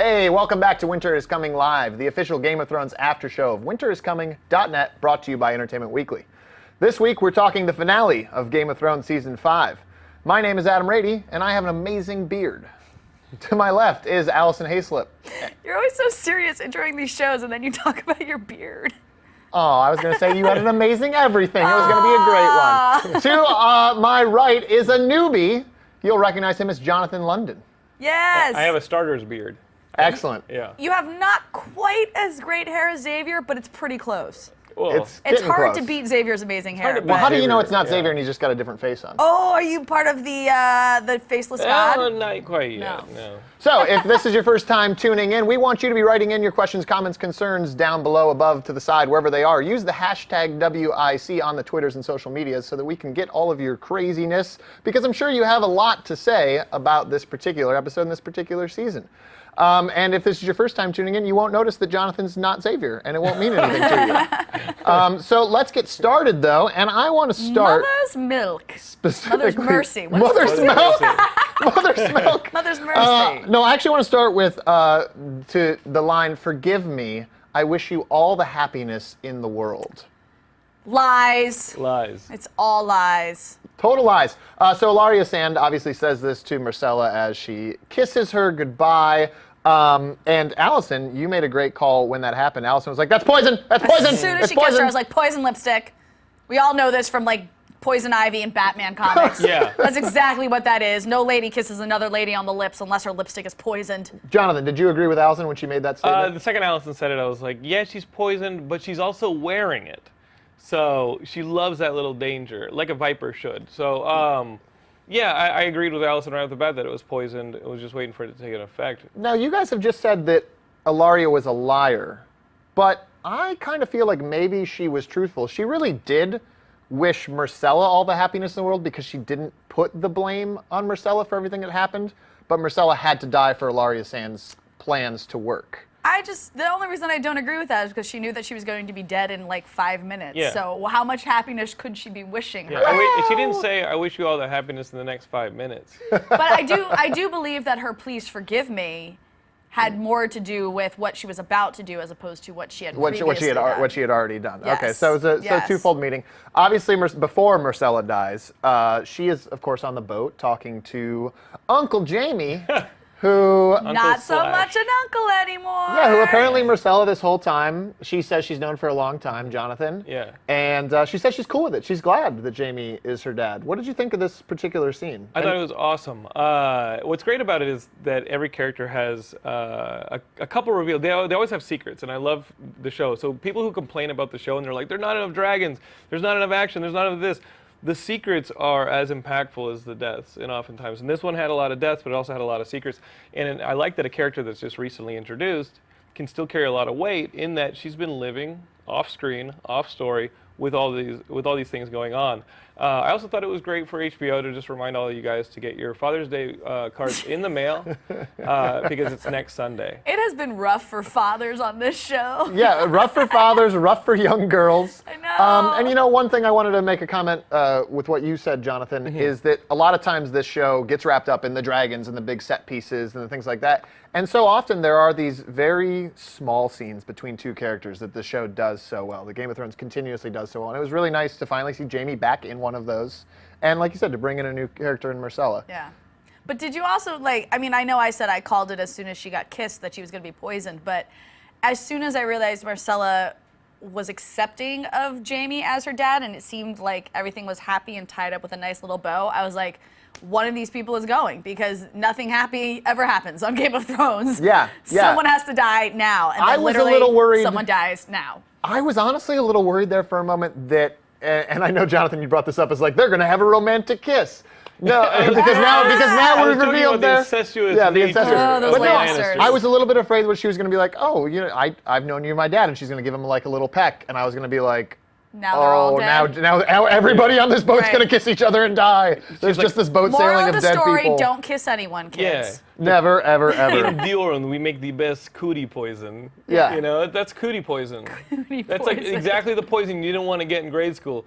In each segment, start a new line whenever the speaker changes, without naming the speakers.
Hey, welcome back to Winter is Coming Live, the official Game of Thrones after show of winteriscoming.net, brought to you by Entertainment Weekly. This week, we're talking the finale of Game of Thrones Season 5. My name is Adam Rady, and I have an amazing beard. To my left is Alison Haislip.
You're always so serious introing these shows, and then you talk about your beard.
Oh, I was going to say you had an amazing everything. It was going to be a great one. To my right is a newbie. You'll recognize him as Jonathan London.
Yes!
I have a starter's beard.
Excellent.
Yeah.
You have not quite as great hair as Xavier, but it's pretty close.
Well,
It's hard
close.
to beat Xavier's amazing hair.
Well, how do you know
Xavier,
it's not
yeah.
Xavier and he's just got a different face on?
Oh, are you part of the faceless god?
not quite yet. No.
So, if this is your first time tuning in, we want you to be writing in your questions, comments, concerns down below, above, to the side, wherever they are. Use the hashtag WIC on the Twitters and social medias so that we can get all of your craziness, because I'm sure you have a lot to say about this particular episode and this particular season. And if this is your first time tuning in, you won't notice that Jonathan's not Xavier, and it won't mean anything to you. So let's get started, though, and I want to start...
Mother's milk.
Specifically...
Mother's mercy.
Mother's milk? Mother's milk.
Mother's mercy.
No, I actually want to start with to the line, "Forgive me, I wish you all the happiness in the world."
Lies.
Lies.
It's all lies.
Total lies. So Arya Sand obviously says this to Myrcella as she kisses her goodbye. And Alison, you made a great call when that happened. Alison was like, "That's poison! That's poison!
As soon as
That's
she kissed
poison!"
her, I was like, poison lipstick. We all know this from like Poison Ivy and Batman comics.
Yeah.
That's exactly what that is. No lady kisses another lady on the lips unless her lipstick is poisoned.
Jonathan, did you agree with Alison when she made that statement?
The second Allison said it, I was like, yeah, she's poisoned, but she's also wearing it. So she loves that little danger, like a viper should. So, yeah, I agreed with Allison right off the bat that it was poisoned. It was just waiting for it to take an effect.
Now, you guys have just said that Ilaria was a liar, but I kind of feel like maybe she was truthful. She really did wish Myrcella all the happiness in the world because she didn't put the blame on Myrcella for everything that happened, but Myrcella had to die for Ilaria Sand's plans to work.
The only reason I don't agree with that is because she knew that she was going to be dead in like 5 minutes.
Yeah.
So how much happiness could she be wishing her?
Yeah, she didn't say, I wish you all the happiness in the next 5 minutes.
But I do believe that her please forgive me had more to do with what she was about to do as opposed to what she had previously done.
What she had already done.
Yes.
Okay, so it was a twofold meeting. Obviously, before Myrcella dies, she is, of course, on the boat talking to Uncle Jamie, who...
Not so much an uncle anymore.
Yeah, who apparently Myrcella this whole time, she says she's known for a long time, Jonathan.
Yeah.
And she says she's cool with it. She's glad that Jamie is her dad. What did you think of this particular scene?
I thought it was awesome. What's great about it is that every character has a couple revealed. They always have secrets, and I love the show. So people who complain about the show and they're like, there's not enough dragons, there's not enough action, there's not enough this. The secrets are as impactful as the deaths, and oftentimes. And this one had a lot of deaths, but it also had a lot of secrets. And I like that a character that's just recently introduced can still carry a lot of weight in that she's been living off screen, off story, with all these things going on. I also thought it was great for HBO to just remind all of you guys to get your Father's Day cards in the mail because it's next Sunday.
It has been rough for fathers on this show.
Yeah, rough for fathers, rough for young girls.
I know.
And you know, one thing I wanted to make a comment with what you said, Jonathan, is that a lot of times this show gets wrapped up in the dragons and the big set pieces and the things like that. And so often there are these very small scenes between two characters that the show does so well. The Game of Thrones continuously does so well. And it was really nice to finally see Jamie back in one of those. And like you said, to bring in a new character in Myrcella.
Yeah. But did you also, I know I said I called it as soon as she got kissed that she was going to be poisoned, but as soon as I realized Myrcella was accepting of Jamie as her dad and it seemed like everything was happy and tied up with a nice little bow, I was like, one of these people is going because nothing happy ever happens on Game of Thrones.
Yeah.
Someone has to die now. And then
I was a
literally
little worried.
someone dies now.
I was honestly a little worried there for a moment that, and I know, Jonathan, you brought this up, is like, they're going to have a romantic kiss. No, because now we've revealed
the incestuous
the
nature
incestuous.
Oh, those
But no,
Lannisters.
I was a little bit afraid what she was going to be like, oh, you know, I've known you're my dad, and she's going to give him like a little peck, and I was going to be like,
Now they're all dead.
now everybody on this boat's
Right.
going to kiss each other and die. There's just this boat
Moral
sailing
of
of
the
dead
story,
people.
don't kiss anyone, kids.
Never, ever, ever.
In Diorun, we make the best cootie poison.
Yeah.
You know, that's cootie poison. That's like
poison.
exactly the poison you didn't want to get in grade school.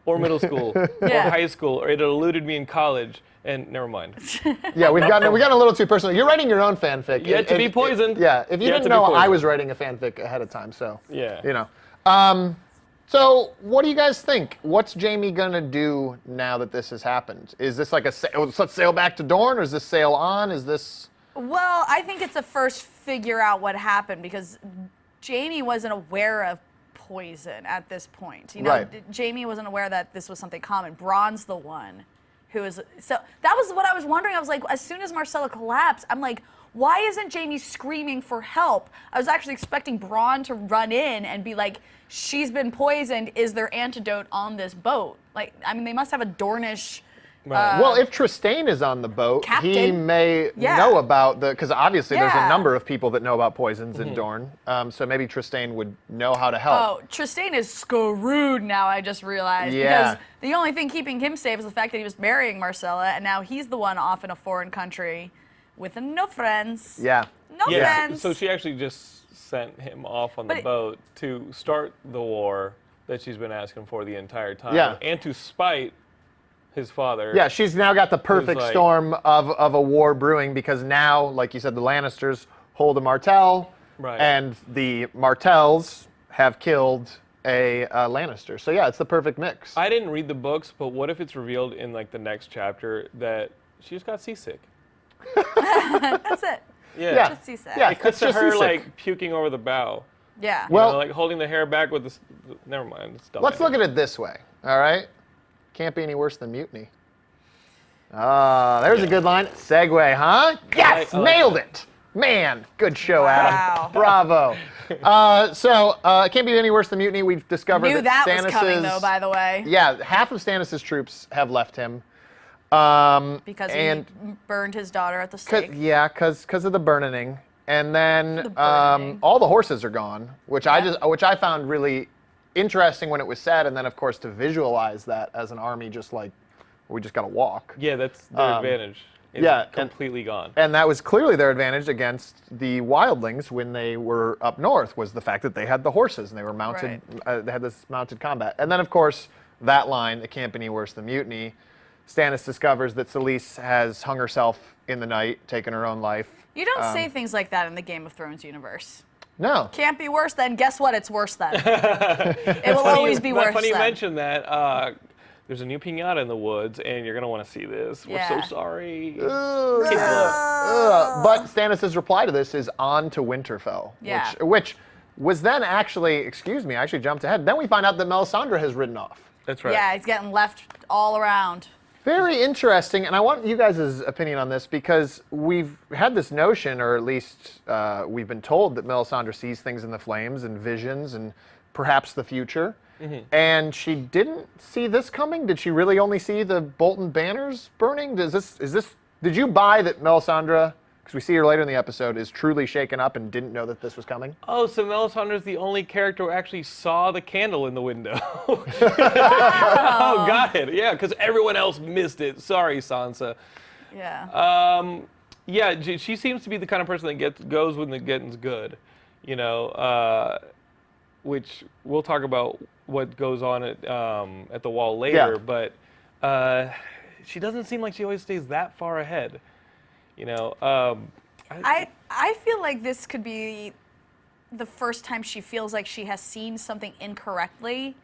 or middle school,
Yeah.
or high school, or it eluded me in college, and never mind.
Yeah, we got a little too personal. You're writing your own fanfic.
Yet to be poisoned.
Yeah, if you
Yet
didn't
to be
know, I
poisoned.
was writing a fanfic ahead of time, so
Yeah.
you know. So what do you guys think? What's Jaime gonna do now that this has happened? Is this like let's sail back to Dorne, or is this sail on? Is this?
Well, I think it's a first figure out what happened because Jaime wasn't aware of poison at this point. You know,
Right.
Jaime wasn't aware that this was something common. Bronn's the one who is. So that was what I was wondering. I was like, as soon as Myrcella collapsed, I'm like, why isn't Jaime screaming for help? I was actually expecting Bronn to run in and be like, she's been poisoned. Is there antidote on this boat? Like, I mean, they must have a Dornish.
Right.
Well, if Trystane is on the boat, he
Captain.
may
Yeah.
know about because obviously there's a
Yeah.
number of people that know about poisons in Dorne. So maybe Trystane would know how to help.
Oh, Trystane is screwed now, I just realized.
Yeah.
Because the only thing keeping him safe is the fact that he was marrying Myrcella, and now he's the one off in a foreign country with no friends.
Yeah.
No
Yeah,
friends.
so she actually just sent him off on
But
the
it-
boat to start the war that she's been asking for the entire time.
Yeah.
And to spite his father.
Yeah, she's now got the perfect
like-
storm of a war brewing because now, like you said, the Lannisters hold a Martell,
Right.
and the Martells have killed a Lannister. So yeah, it's the perfect mix.
I didn't read the books, but what if it's revealed in like the next chapter that she just got seasick?
That's it.
yeah,
Just seasick.
yeah,
It cuts
it's
to
just
her
seasick.
like puking over the bow.
Yeah.
You
Well-
know, like holding the hair back with this. Never mind. It's dumb.
Let's look at it this way. All right, can't be any worse than mutiny. Ah, there's a good line. Segue, huh? Yes,
I like
nailed
that.
it. Man, good show, Adam.
Wow.
Bravo. So it can't be any worse than mutiny. We've discovered
Knew that was
Stannis's-
coming, though, by the way.
Yeah, half of Stannis' troops have left him.
Because
and
he burned his daughter at the stake.
because of the burning, and then
The burning.
all the horses are gone, which I found really interesting when it was said, and then of course to visualize that as an army, just like we just got to walk.
Yeah, that's their advantage. It's
yeah, and-
completely gone.
And that was clearly their advantage against the wildlings when they were up north, was the fact that they had the horses and they were mounted. They had this mounted combat. And then, of course, that line, "It can't be any worse than mutiny." Stannis discovers that Selyse has hung herself in the night, taken her own life.
You don't say things like that in the Game of Thrones universe.
No.
Can't be worse than. Guess what? It's worse than. It will always be worse
Funny you
than.
mentioned that. There's a new piñata in the woods, and you're gonna want to see this.
Yeah.
We're so sorry.
Ugh.
Kick
Ugh. But Stannis' reply to this is on to Winterfell,
Yeah.
which was then actually, excuse me, I actually jumped ahead. Then we find out that Melisandre has ridden off.
That's right.
Yeah, he's getting left all around.
Very interesting, and I want you guys' opinion on this because we've had this notion, or at least we've been told that Melisandre sees things in the flames and visions and perhaps the future. And she didn't see this coming. Did she really only see the Bolton banners burning? Did you buy that Melisandre, because we see her later in the episode, is truly shaken up and didn't know that this was coming?
Oh, so Melisandre's the only character who actually saw the candle in the window. Oh, got it. Yeah, because everyone else missed it. Sorry, Sansa.
Yeah.
Yeah, she seems to be the kind of person that goes when the getting's good, you know, which we'll talk about what goes on at the Wall later,
Yeah.
but she doesn't seem like she always stays that far ahead, you know.
I feel like this could be the first time she feels like she has seen something incorrectly,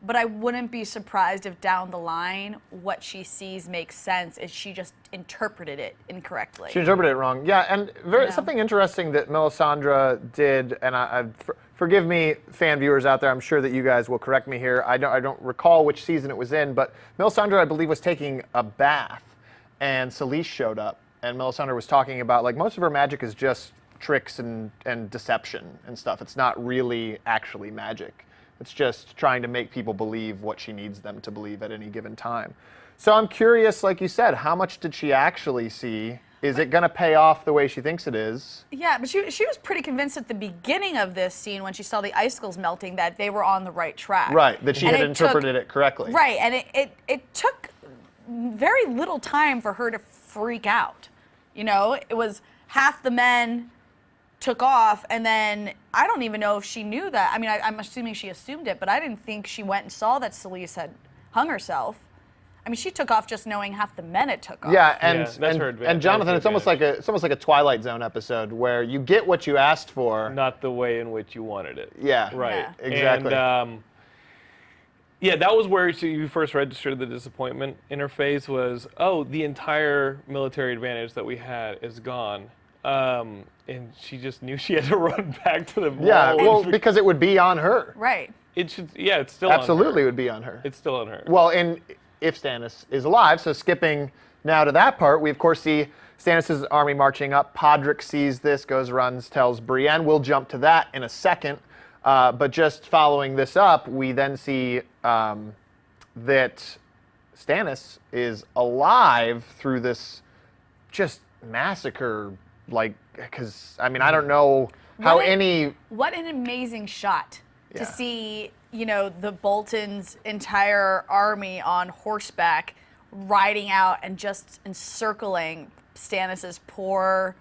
but I wouldn't be surprised if down the line what she sees makes sense is she just interpreted it incorrectly.
She interpreted it wrong. Yeah, and
Yeah.
something interesting that Melisandre did, and forgive me, fan viewers out there, I'm sure that you guys will correct me here. I don't recall which season it was in, but Melisandre, I believe, was taking a bath, and Selyse showed up, and Melisandre was talking about, like, most of her magic is just tricks and deception and stuff. It's not really actually magic. It's just trying to make people believe what she needs them to believe at any given time. So I'm curious, like you said, how much did she actually see? Is it going to pay off the way she thinks it is?
Yeah, but she was pretty convinced at the beginning of this scene when she saw the icicles melting that they were on the right track.
Right, that she
And
had
it
interpreted it correctly.
Right, and it took very little time for her to freak out. You know, it was half the men took off, and then I don't even know if she knew that. I mean, I'm assuming she assumed it, but I didn't think she went and saw that Selyse had hung herself. I mean, she took off just knowing half the men it took off.
Yeah, and
Yeah, that's her advantage.
and Jonathan,
That's
it's
her
almost like a Twilight Zone episode where you get what you asked for.
Not the way in which you wanted it.
Yeah,
Right.
Yeah.
exactly.
And, yeah, that was where you first registered the disappointment in her face was, oh, the entire military advantage that we had is gone. And she just knew she had to run back to the wall.
Yeah, well, because it would be on her.
Right.
It should, yeah, it's still on
Absolutely, it
her.
would be on her.
It's still on her.
Well, and if Stannis is alive, so skipping now to that part, we of course see Stannis' army marching up. Podrick sees this, goes, runs, tells Brienne. We'll jump to that in a second. But just following this up, we then see that Stannis is alive through this just massacre, like, because, I mean, I don't know how
What an amazing shot
Yeah.
to see, the Boltons' entire army on horseback riding out and just encircling Stannis' poor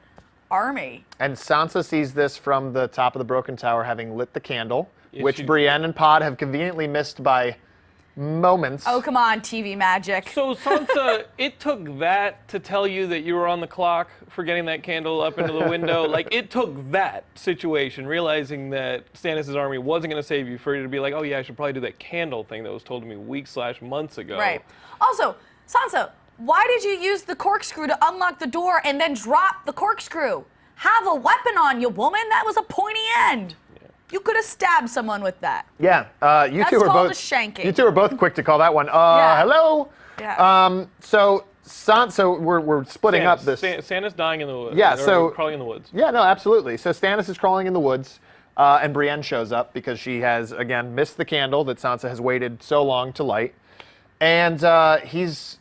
army.
And Sansa sees this from the top of the Broken Tower, having lit the candle,
Yeah,
which
she-
Brienne and Pod have conveniently missed by moments.
Oh, come on, TV magic.
So Sansa, it took that to tell you that you were on the clock for getting that candle up into the window. Like, it took that situation, realizing that Stannis' army wasn't going to save you, for you to be like, oh yeah, I should probably do that candle thing that was told to me weeks/months ago.
Right. Also, Sansa, why did you use the corkscrew to unlock the door and then drop the corkscrew? Have a weapon on you, woman. That was a pointy end. You could have stabbed someone with that.
Yeah, you
That's
two are
called
both
a shanking.
You two are both quick to call that one.
Yeah.
Hello.
Yeah.
So we're splitting up this.
Stannis dying in the woods.
Yeah,
or
so-
crawling in the woods.
Yeah, no, absolutely. So Stannis is crawling in the woods, and Brienne shows up because she has again missed the candle that Sansa has waited so long to light, and he's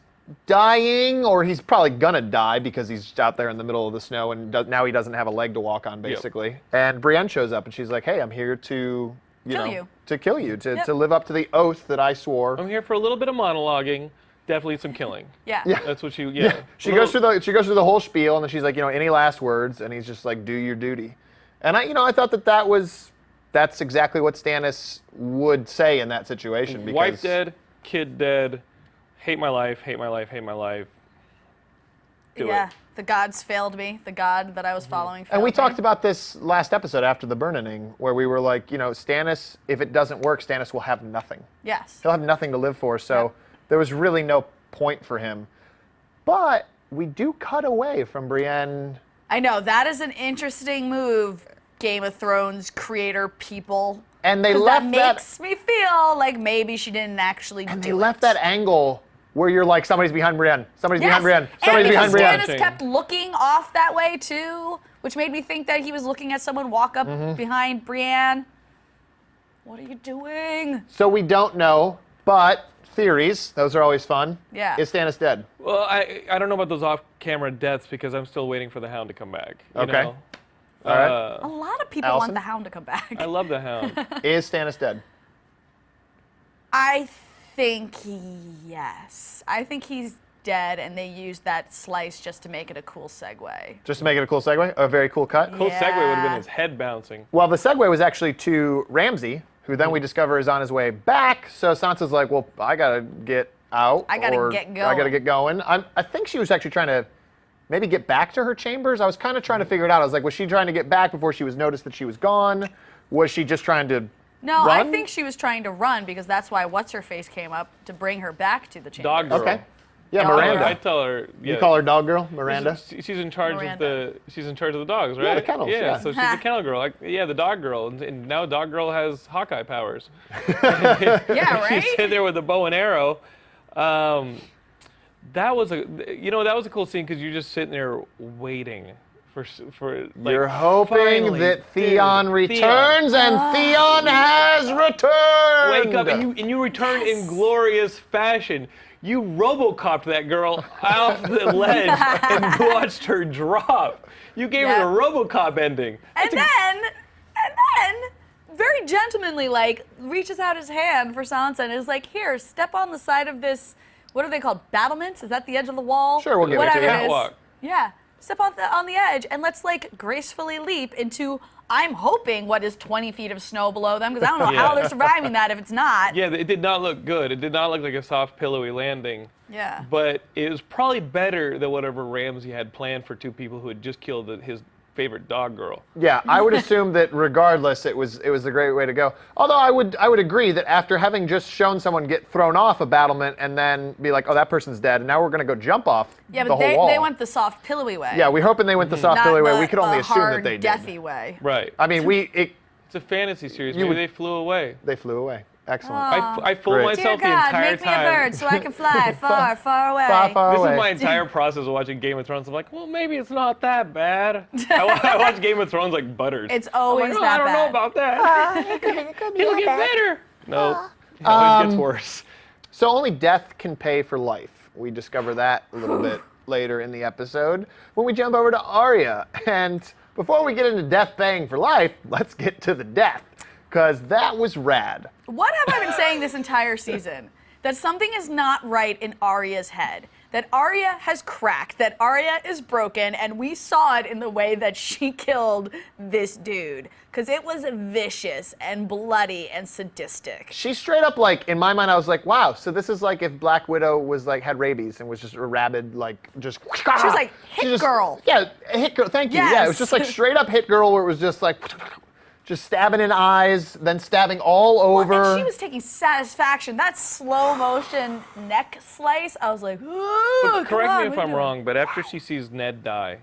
dying, or he's probably gonna die because he's out there in the middle of the snow, and now he doesn't have a leg to walk on, basically. And Brienne shows up, and she's like, "Hey, I'm here to
Kill you.
to kill you,
Yep.
to live up to the oath that I swore."
I'm here for a little bit of monologuing, definitely some killing.
Yeah.
Yeah.
That's what she. Yeah.
She goes through the whole spiel, and then she's like, any last words? And he's just like, do your duty. And I thought that's exactly what Stannis would say in that situation. Because
Wife dead, kid dead, hate my life, hate my life, hate my life. Do
Yeah.
it.
The gods failed me. The god that I was following failed
And we
me.
talked about this last episode after the burning, where we were like, Stannis, if it doesn't work, Stannis will have nothing.
Yes.
He'll have nothing to live for, so
Yep.
there was really no point for him. But we do cut away from Brienne.
I know. That is an interesting move, Game of Thrones creator people.
And they
'Cause
left
that makes me feel like maybe she didn't actually
And
do
they left
it.
that angle where you're like, somebody's behind Brienne. Somebody's behind Brienne.
And
Somebody's behind
because
Brienne.
Stannis kept looking off that way too, which made me think that he was looking at someone walk up
Mm-hmm.
behind Brienne. What are you doing?
So we don't know, but theories, those are always fun.
Yeah.
Is Stannis dead?
Well, I don't know about those off-camera deaths because I'm still waiting for the Hound to come back. You
Okay.
know?
All right.
A lot of people
Alison?
want the Hound to come back.
I love the Hound.
Is Stannis dead?
I think yes. I think he's dead, and they used that slice just to make it a cool segue.
Just to make it a cool segue, a very cool cut.
Cool segue would have been
Yeah.
his head bouncing.
Well, the segue was actually to Ramsay, who then we discover is on his way back. So Sansa's like, well, I gotta get out.
I gotta
or
get
I gotta
going.
get going. I think she was actually trying to maybe get back to her chambers. I was kind of trying to figure it out. I was like, was she trying to get back before she was noticed that she was gone? Was she just trying to
No,
run?
I think she was trying to run because that's why What's-Her-Face came up to bring her back to the chamber.
Dog girl.
Okay. Yeah,
Dog
Miranda.
girl.
I tell her. Yeah.
You call her dog girl, Miranda?
She's in charge
Miranda.
of the dogs, right?
the kennels, yeah.
So she's the kennel girl. Like, yeah, the dog girl, and now dog girl has Hawkeye powers.
Yeah, right?
She's in there with a bow and arrow. That was a cool scene because you're just sitting there waiting for. Like,
You're hoping
finally,
that Theon
dude,
returns, and Theon has returned.
Wake up and you return in glorious fashion. You RoboCopped that girl off the ledge and watched her drop. You gave her
Yep.
the RoboCop ending.
And then, very gentlemanly, like, reaches out his hand for Sansa and is like, here, step on the side of this, what are they called, battlements? Is that the edge of the wall?
Sure, we'll give it to
Whatever
you.
it is.
Catwalk.
Yeah. step on the edge and let's like gracefully leap into, I'm hoping, what is 20 feet of snow below them, because I don't know how they're surviving that if it's not.
Yeah, it did not look good. It did not look like a soft, pillowy landing.
Yeah.
But it was probably better than whatever Ramsay had planned for two people who had just killed his favorite dog girl.
Yeah, I would assume that regardless, it was a great way to go. Although I would agree that after having just shown someone get thrown off a battlement and then be like, oh, that person's dead, and now we're going to go jump off
Yeah,
the
but
whole wall.
they went the soft, pillowy way.
Yeah, we're hoping they went the soft
not
pillowy way.
the-
We could only
the
assume
hard,
that they did.
deathy way.
Right.
I mean,
It's a fantasy series. Maybe they flew away.
they flew away. Excellent.
I fooled
Great.
myself
Dear
the
God,
entire
make me
time.
a bird so I can fly far, far away.
Far, far
This
away.
is my entire process of watching Game of Thrones. I'm like, well, maybe it's not that bad. I watch Game of Thrones like butters.
It's
I'm
always
like, oh,
that
I don't
bad.
know about that. It'll get better. No, it always gets worse.
So only death can pay for life. We discover that a little bit later in the episode when we jump over to Arya. And before we get into death paying for life, let's get to the death, because that was rad.
What have I been saying this entire season? That something is not right in Arya's head. That Arya has cracked, that Arya is broken, and we saw it in the way that she killed this dude. Because it was vicious and bloody and sadistic.
She straight up, like, in my mind, I was like, wow, so this is like if Black Widow was like, had rabies and was just a rabid, like, just.
She was like, hit girl.
Yeah, hit girl, thank you. Yeah, it was
Yes.
just like straight up hit girl where it was just like, just stabbing in eyes, then stabbing all over.
And she was taking satisfaction. That slow motion neck slice, I was like, ooh,
Correct me if I'm wrong, but after she sees Ned die,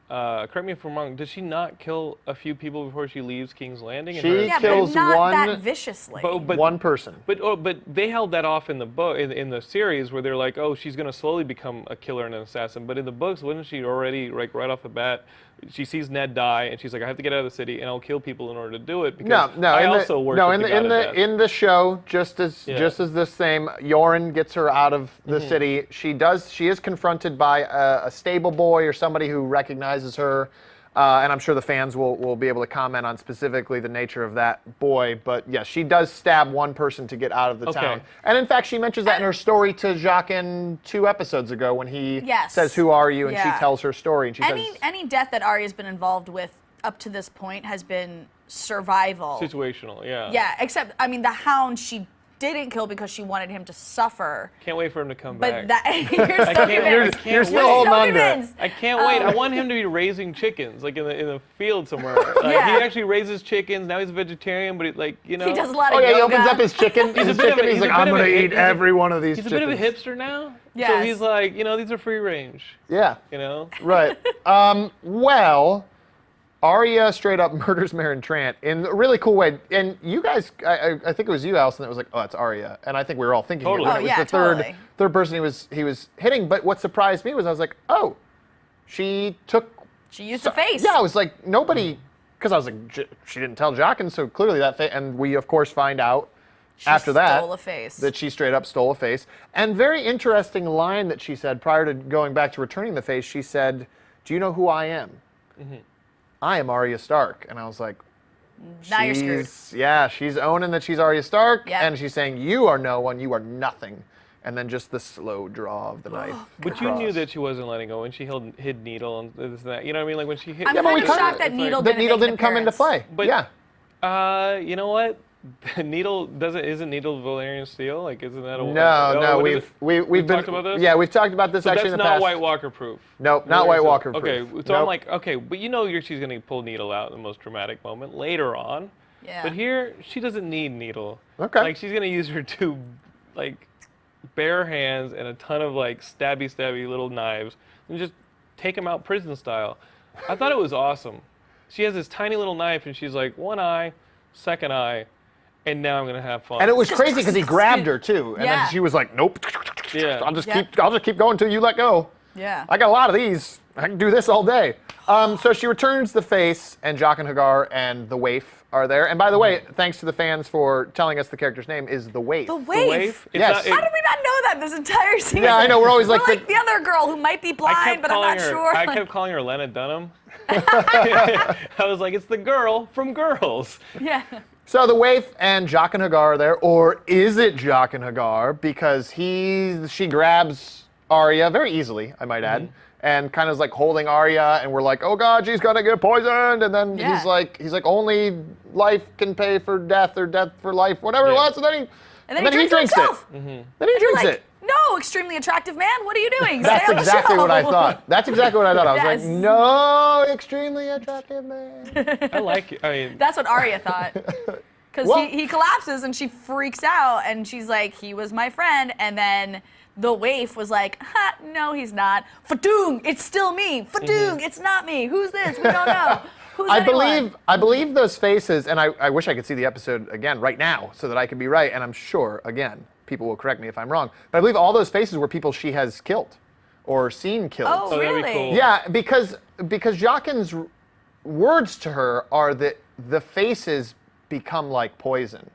correct me if I'm wrong, does she not kill a few people before she leaves King's Landing?
She
Yeah,
kills
but not
one-
that viciously.
But
one person.
But they held that off in the book in the series where they're like, oh, she's gonna slowly become a killer and an assassin. But in the books, wasn't she already like right off the bat? She sees Ned die and she's like, I have to get out of the city and I'll kill people in order to do it because
No,
I
in
also
the,
worship
no, in
the
the
god
in
of
the
death.
in the show, just as the same, Yoren gets her out of the
Mm-hmm.
city. She is confronted by a stable boy or somebody who recognizes her. And I'm sure the fans will be able to comment on specifically the nature of that boy. But yes, she does stab one person to get out of the
Okay.
town. And in fact, she mentions that in her story to Jaqen 2 episodes ago when he
Yes.
says, "Who are you?" and
Yeah.
she tells her story. And she says,
Any death that Arya's been involved with up to this point has been survival.
Situational, yeah.
Yeah, except, I mean, the Hound she didn't kill because she wanted him to suffer.
Can't wait for him to come
But
back.
that you're so
can't-
convinced.
you're
still holding on to it.
convinced.
I can't wait. I want him to be raising chickens, like in the field somewhere. Like,
Yeah.
He actually raises chickens. Now he's a vegetarian, but
He does a lot
"Oh
of
yeah," he
yoga.
opens up his chicken.
He's a
His
bit of
chicken.
a-
He's
he's a
like, "I'm
bit of
gonna
a-
eat
he's a-
every one of these
He's
chickens."
a bit of a hipster now. So
Yes.
he's like, these are free range.
Yeah.
You know?
Right. Well, Arya straight up murders Meereen Trant in a really cool way. And you guys, I think it was you, Alison, that was like, "Oh, it's Arya." And I think we were all thinking
Totally.
it when
Oh,
it was
yeah,
the third
totally.
person he was hitting. But what surprised me was I was like, "Oh, she took."
She used a face.
Yeah, I was like, nobody, because I was like, she didn't tell Jaqen, so clearly that and we of course find out after that
stole a face.
that she straight up stole a face. And very interesting line that she said prior to going back to returning the face. She said, "Do you know who I am? I am Arya Stark." And I was like,
Now you're screwed.
yeah, she's owning that she's Arya Stark,
Yep.
and she's saying, "You are no one, you are nothing." And then just the slow draw of the knife.
But you knew
across.
that she wasn't letting go when she hid Needle and this and that. You know what I mean? Like when she hit.
I'm
Yeah, but
kind
we
of
kinda-
shocked that
it's like-
Needle
that
didn't
Needle
make an
didn't come into
appearance.
play.
But-
yeah.
You know what? Needle isn't Needle Valyrian steel? Like, isn't that a
No,
what is
we've
We've
been
talked about this?
Yeah, we've talked about this
So
actually
that's
in the
not
past.
White Walker proof.
Nope, not White Walker proof.
Okay, so
Nope.
I'm like, okay, but she's gonna pull Needle out in the most dramatic moment later on.
Yeah.
But here, she doesn't need Needle.
Okay.
Like she's gonna use her two, like, bare hands and a ton of like stabby little knives and just take him out prison style. I thought it was awesome. She has this tiny little knife and she's like, one eye, second eye, and now I'm gonna have fun.
And it was crazy because he grabbed her too, and
Yeah.
then she was like, "Nope,
Yeah.
I'll just
Yeah.
keep going until you let go."
Yeah.
I got a lot of these. I can do this all day. So she returns the face, and Jaqen Hagar and the Waif are there. And by the way, thanks to the fans for telling us the character's name is the Waif.
The
The
Waif.
Waif? It's
Yes.
not-
How did we not know that this entire season?
Yeah, I know, we're always like
We're
the-
the other girl who might be blind, but I'm not sure.
I kept calling her Lena Dunham. I was like, it's the girl from Girls.
Yeah.
So the Waif and Jaqen Hagar are there, or is it Jaqen Hagar? Because she grabs Arya very easily, I might add, and kind of is like holding Arya, and we're like, oh God, she's gonna get poisoned. And then
Yeah.
he's like, only life can pay for death or death for life, whatever it was. And then he drinks
himself.
it. Then he drinks
Like,
it.
no, extremely attractive man. What are you doing?
That's
Stay on the
exactly
show.
what I thought. That's exactly what I thought. I was
Yes.
like, no, extremely attractive man.
I like it. I mean,
That's what Arya thought. Because
Well-
he collapses and she freaks out and she's like, he was my friend. And then the waif was like, ha, no, he's not. Fadoong, it's still me. Fadoong, it's not me. Who's this? We don't know. Who's anyone?
I believe those faces, and I wish I could see the episode again right now so that I could be right. And I'm sure, again, people will correct me if I'm wrong. But I believe all those faces were people she has killed or seen killed.
Oh,
that'd be
really?
cool.
Yeah, because Jaqen's words to her are that the faces become like poison.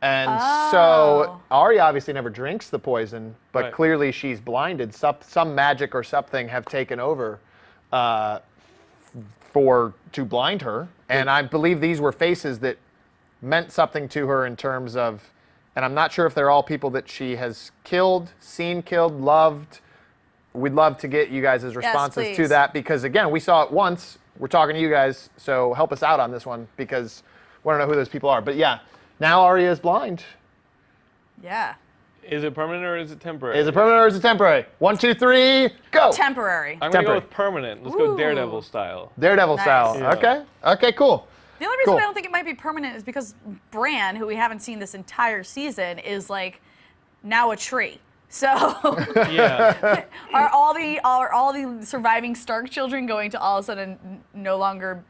And so Arya obviously never drinks the poison, but
Right.
clearly she's blinded. Some magic or something have taken over to blind her. And I believe these were faces that meant something to her in terms of, and I'm not sure if they're all people that she has killed, seen killed, loved. We'd love to get you guys' responses to
please.
that because, again, we saw it once. We're talking to you guys, so help us out on this one because we want to know who those people are. But yeah, now Arya is blind.
Yeah.
is it permanent or is it temporary?
Is it permanent or is it temporary? 1, 2, 3, go!
Temporary.
I'm gonna go
temporary?
with permanent. Let's go
Ooh.
Daredevil style.
Daredevil
Nice.
style.
Yeah.
Okay. Okay, cool.
The only reason
Cool.
I don't think it might be permanent is because Bran, who we haven't seen this entire season, is like now a tree. So
Yeah.
are all the surviving Stark children going to all of a sudden no longer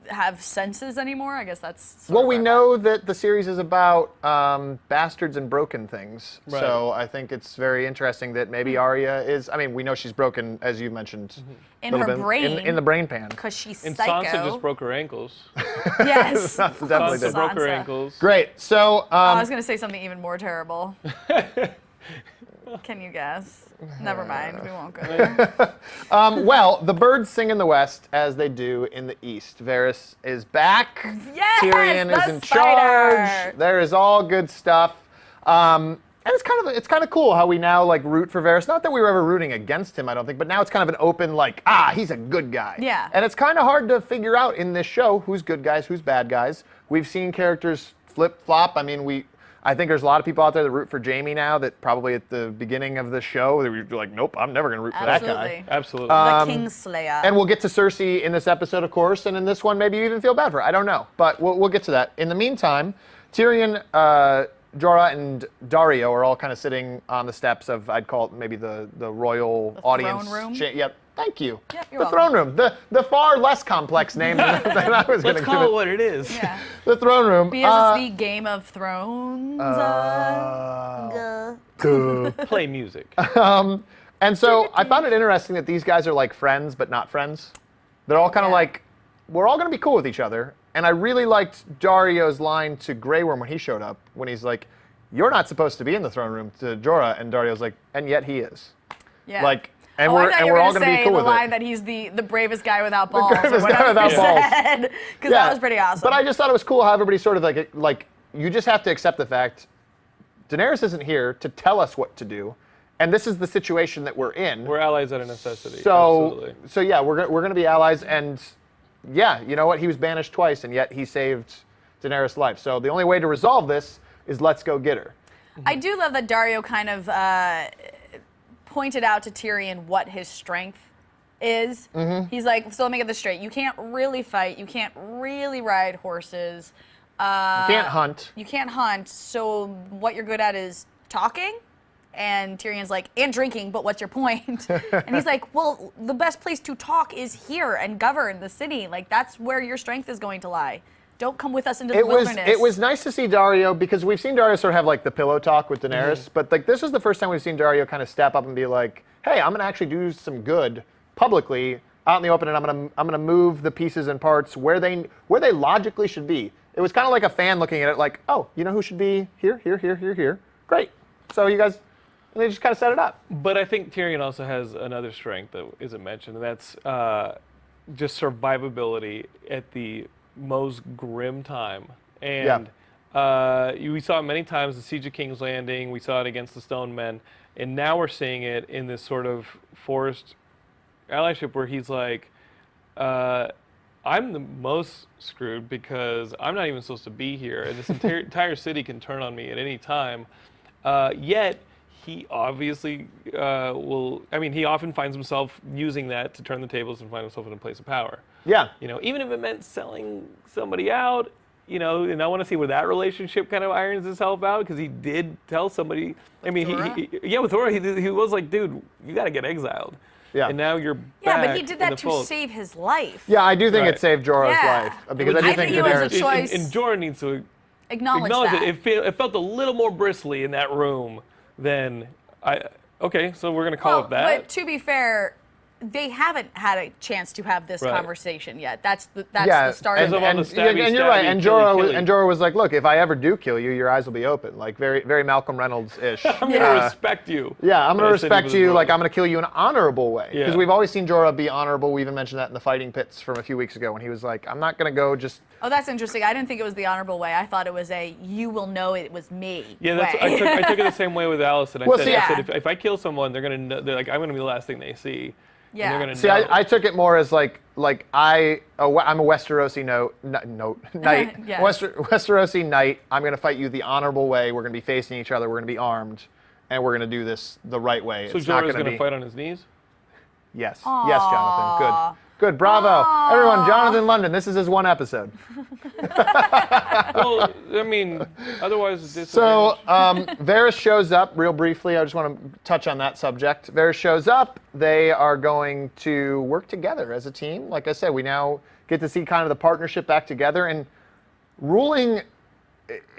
have senses anymore? I guess that's sort
Well,
of
we
where I'm
know that the series is about bastards and broken things.
Right.
So I think it's very interesting that maybe Arya is, I mean, we know she's broken, as you mentioned.
In
a little
her
bit,
brain.
In the brain pan.
because she's
And
psycho.
Sansa just broke her ankles.
Yes.
Sansa definitely
Sansa
did.
broke her
Sansa.
ankles.
Great. So,
I was gonna say something even more terrible. Can you guess? Never mind. We won't go there.
well, the birds sing in the west as they do in the east. Varys is back.
Yes,
Tyrion
the
is in
spider.
charge. There is all good stuff. And it's kind of cool how we now like root for Varys. Not that we were ever rooting against him, I don't think, but now it's kind of an open like, he's a good guy.
Yeah.
And it's kind of hard to figure out in this show who's good guys, who's bad guys. We've seen characters flip flop. I mean, I think there's a lot of people out there that root for Jaime now that probably at the beginning of the show they were like, nope, I'm never gonna root for that guy.
Absolutely.
The Kingslayer.
And we'll get to Cersei in this episode, of course, and in this one, maybe you even feel bad for her. I don't know, but we'll get to that. In the meantime, Tyrion, Jorah, and Daario are all kind of sitting on the steps of, I'd call it maybe the royal audience.
throne room?
Yep, thank you.
Yep, you're
the throne room, the far less complex name than I was going
Let's
to
call
give
it what it is.
yeah.
The throne room.
Because it's the Game of Thrones.
Play music.
And so I found it interesting that these guys are like friends, but not friends. They're all kind of
Yeah.
like, we're all going to be cool with each other. And I really liked Dario's line to Grey Worm when he showed up, when he's like, you're not supposed to be in the throne room, to Jorah. And Dario's like, and yet he is.
Yeah.
Like, and
I
we're
thought
and
you
we're
were
all
gonna
going to be
say
cool
the
with
line
it.
that he's the bravest guy without balls.
bravest
or
guy
whatever
without
he
balls.
said. Because that was pretty awesome.
But I just thought it was cool how everybody sort of like you just have to accept the fact Daenerys isn't here to tell us what to do, and this is the situation that we're in.
We're allies out of necessity.
So
Absolutely.
so yeah, we're going to be allies, and yeah, you know what? He was banished twice, and yet he saved Daenerys' life. So the only way to resolve this is let's go get her.
I do love that Daario kind of pointed out to Tyrion what his strength is. He's like, so let me get this straight. You can't really fight. You can't really ride horses.
You can't hunt.
You can't hunt. So what you're good at is talking. And Tyrion's like, and drinking, but what's your point? And he's like, well, the best place to talk is here and govern the city. Like, that's where your strength is going to lie. Don't come with us into the wilderness.
It was nice to see Daario, because we've seen Daario sort of have like the pillow talk with Daenerys, but like this is the first time we've seen Daario kind of step up and be like, hey, I'm gonna actually do some good publicly out in the open, and I'm gonna move the pieces and parts where they logically should be. It was kind of like a fan looking at it like, oh, you know who should be here, here, here, here, here. Great. So you guys, and they just kind of set it up.
But I think Tyrion also has another strength that isn't mentioned, and that's just survivability at the most grim time. And we saw it many times, the Siege of King's Landing, we saw it against the Stone Men, and now we're seeing it in this sort of forest allyship where he's like, I'm the most screwed because I'm not even supposed to be here, and this entire city can turn on me at any time. Yet he obviously will. I mean, he often finds himself using that to turn the tables and find himself in a place of power.
Yeah.
You know, even if it meant selling somebody out. You know, and I want to see where that relationship kind of irons itself out, because he did tell somebody. I mean, with Thora, he was like, dude, you got to get exiled.
Yeah.
And now you're
Yeah,
back
but he did
in
that
the
to
fold.
save his life.
Yeah, I do think
Right.
it saved Jorah's
Yeah.
life because I do
I
think
think it was a
Daenerys.
choice.
And Jorah needs to
Acknowledge
acknowledge
that.
it felt a little more bristly in that room than I. Okay, so we're gonna call it that.
But to be fair, they haven't had a chance to have this
Right.
conversation yet. That's the start
As
of
of
it.
all the stabby,
and you're right.
stabby,
And
killy.
Jorah was like, look, if I ever do kill you, your eyes will be open. Like very, very Malcolm Reynolds-ish.
I'm gonna respect you.
Yeah, I'm going to
I said he
respect
was
you.
wrong.
Like, I'm going to kill you in an honorable way. Because
Yeah.
we've always seen Jorah be honorable. We even mentioned that in the fighting pits from a few weeks ago when he was like, I'm not going to go just.
Oh, that's interesting. I didn't think it was the honorable way. I thought it was a you will know it was me
Yeah, that's,
way.
I took it the same way with Alison. I
Well,
said,
see,
I said
yeah.
if I kill someone, they're gonna know, they're like, I'm gonna be the last thing they see.
Yeah.
And they're gonna
See,
know.
I took it more as like I'm a Westerosi knight.
Yes.
Westerosi knight. I'm going to fight you the honorable way. We're going to be facing each other. We're going to be armed. And we're going to do this the right way.
So
It's not
Jorah's
going to
gonna
be.
fight on his knees.
Yes. Yes, Jonathan. Good. Bravo. Everyone, Jonathan London. This is his one episode.
Well, I mean, otherwise this.
So Varys shows up real briefly. I just want to touch on that subject. Varys shows up. They are going to work together as a team. Like I said, we now get to see kind of the partnership back together and ruling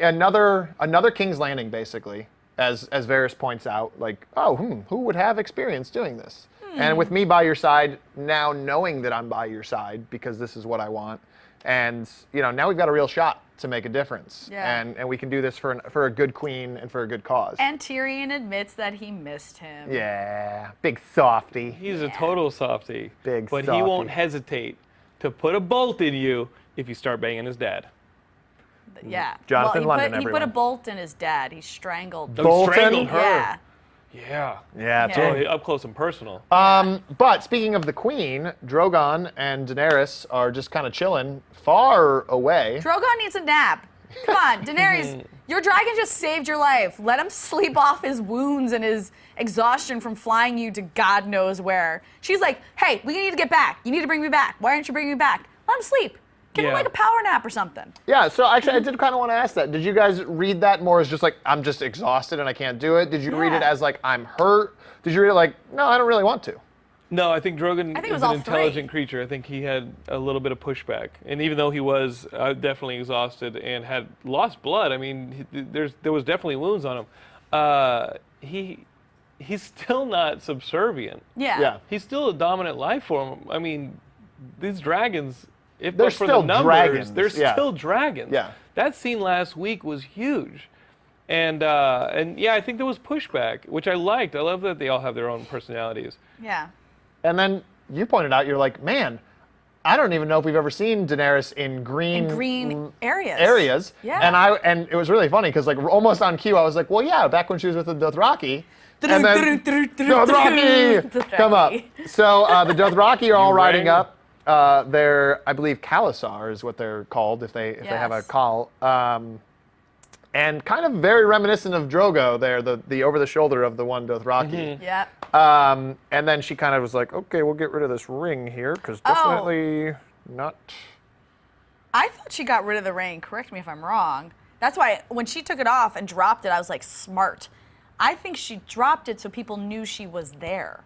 another King's Landing, basically, as Varys points out. Like, who would have experience doing this? And with me by your side, now knowing that I'm by your side because this is what I want, and now we've got a real shot to make a difference.
Yeah.
And we can do this for a good queen and for a good cause.
And Tyrion admits that he missed him.
Yeah, big softy.
He's a total softy.
Big
But he
softy.
won't hesitate to put a bolt in you if you start banging his dad.
Yeah.
Jonathan
well,
London,
he put a
everyone.
bolt in his dad. He strangled.
Oh,
Bolton?
strangled her.
Yeah.
Yeah.
Yeah,
Yeah.
totally.
Up close and personal.
But speaking of the queen, Drogon and Daenerys are just kind of chilling far away.
Drogon needs a nap. Come on, Daenerys, your dragon just saved your life. Let him sleep off his wounds and his exhaustion from flying you to God knows where. She's like, hey, we need to get back. You need to bring me back. Why aren't you bringing me back? Let him sleep. Give him
Yeah.
like a power nap or something.
Yeah, so actually I did kind of want to ask that. Did you guys read that more as just like, I'm just exhausted and I can't do it? Did you read it
Yeah.
as like, I'm hurt? Did you read it like, no, I don't really want to?
No, I think Drogon
I think it was
is an
all
intelligent
three.
creature. I think he had a little bit of pushback, and even though he was definitely exhausted and had lost blood, I mean, there was definitely wounds on him. He's still not subservient.
Yeah.
Yeah.
He's still a dominant life form. I mean, these dragons, if
They're
but for
still
the numbers,
dragons,
they're
yeah.
still dragons.
Yeah.
That scene last week was huge. And yeah, I think there was pushback, which I liked. I love that they all have their own personalities.
Yeah.
And then you pointed out, you're like, man, I don't even know if we've ever seen Daenerys in green
areas. Yeah.
And it was really funny because like almost on cue, I was like, well, yeah, back when she was with the Dothraki. And then Dothraki, come up. So the Dothraki are all riding
rang.
up. They're, I believe, Khalasar is what they're called if they have a
Yes.
call. And kind of very reminiscent of Drogo there, the over the shoulder of the one Dothraki.
Yeah.
And then she kind of was like, okay, we'll get rid of this ring here because
Oh.
definitely not.
I thought she got rid of the ring. Correct me if I'm wrong. That's why when she took it off and dropped it, I was like, smart. I think she dropped it so people knew she was there.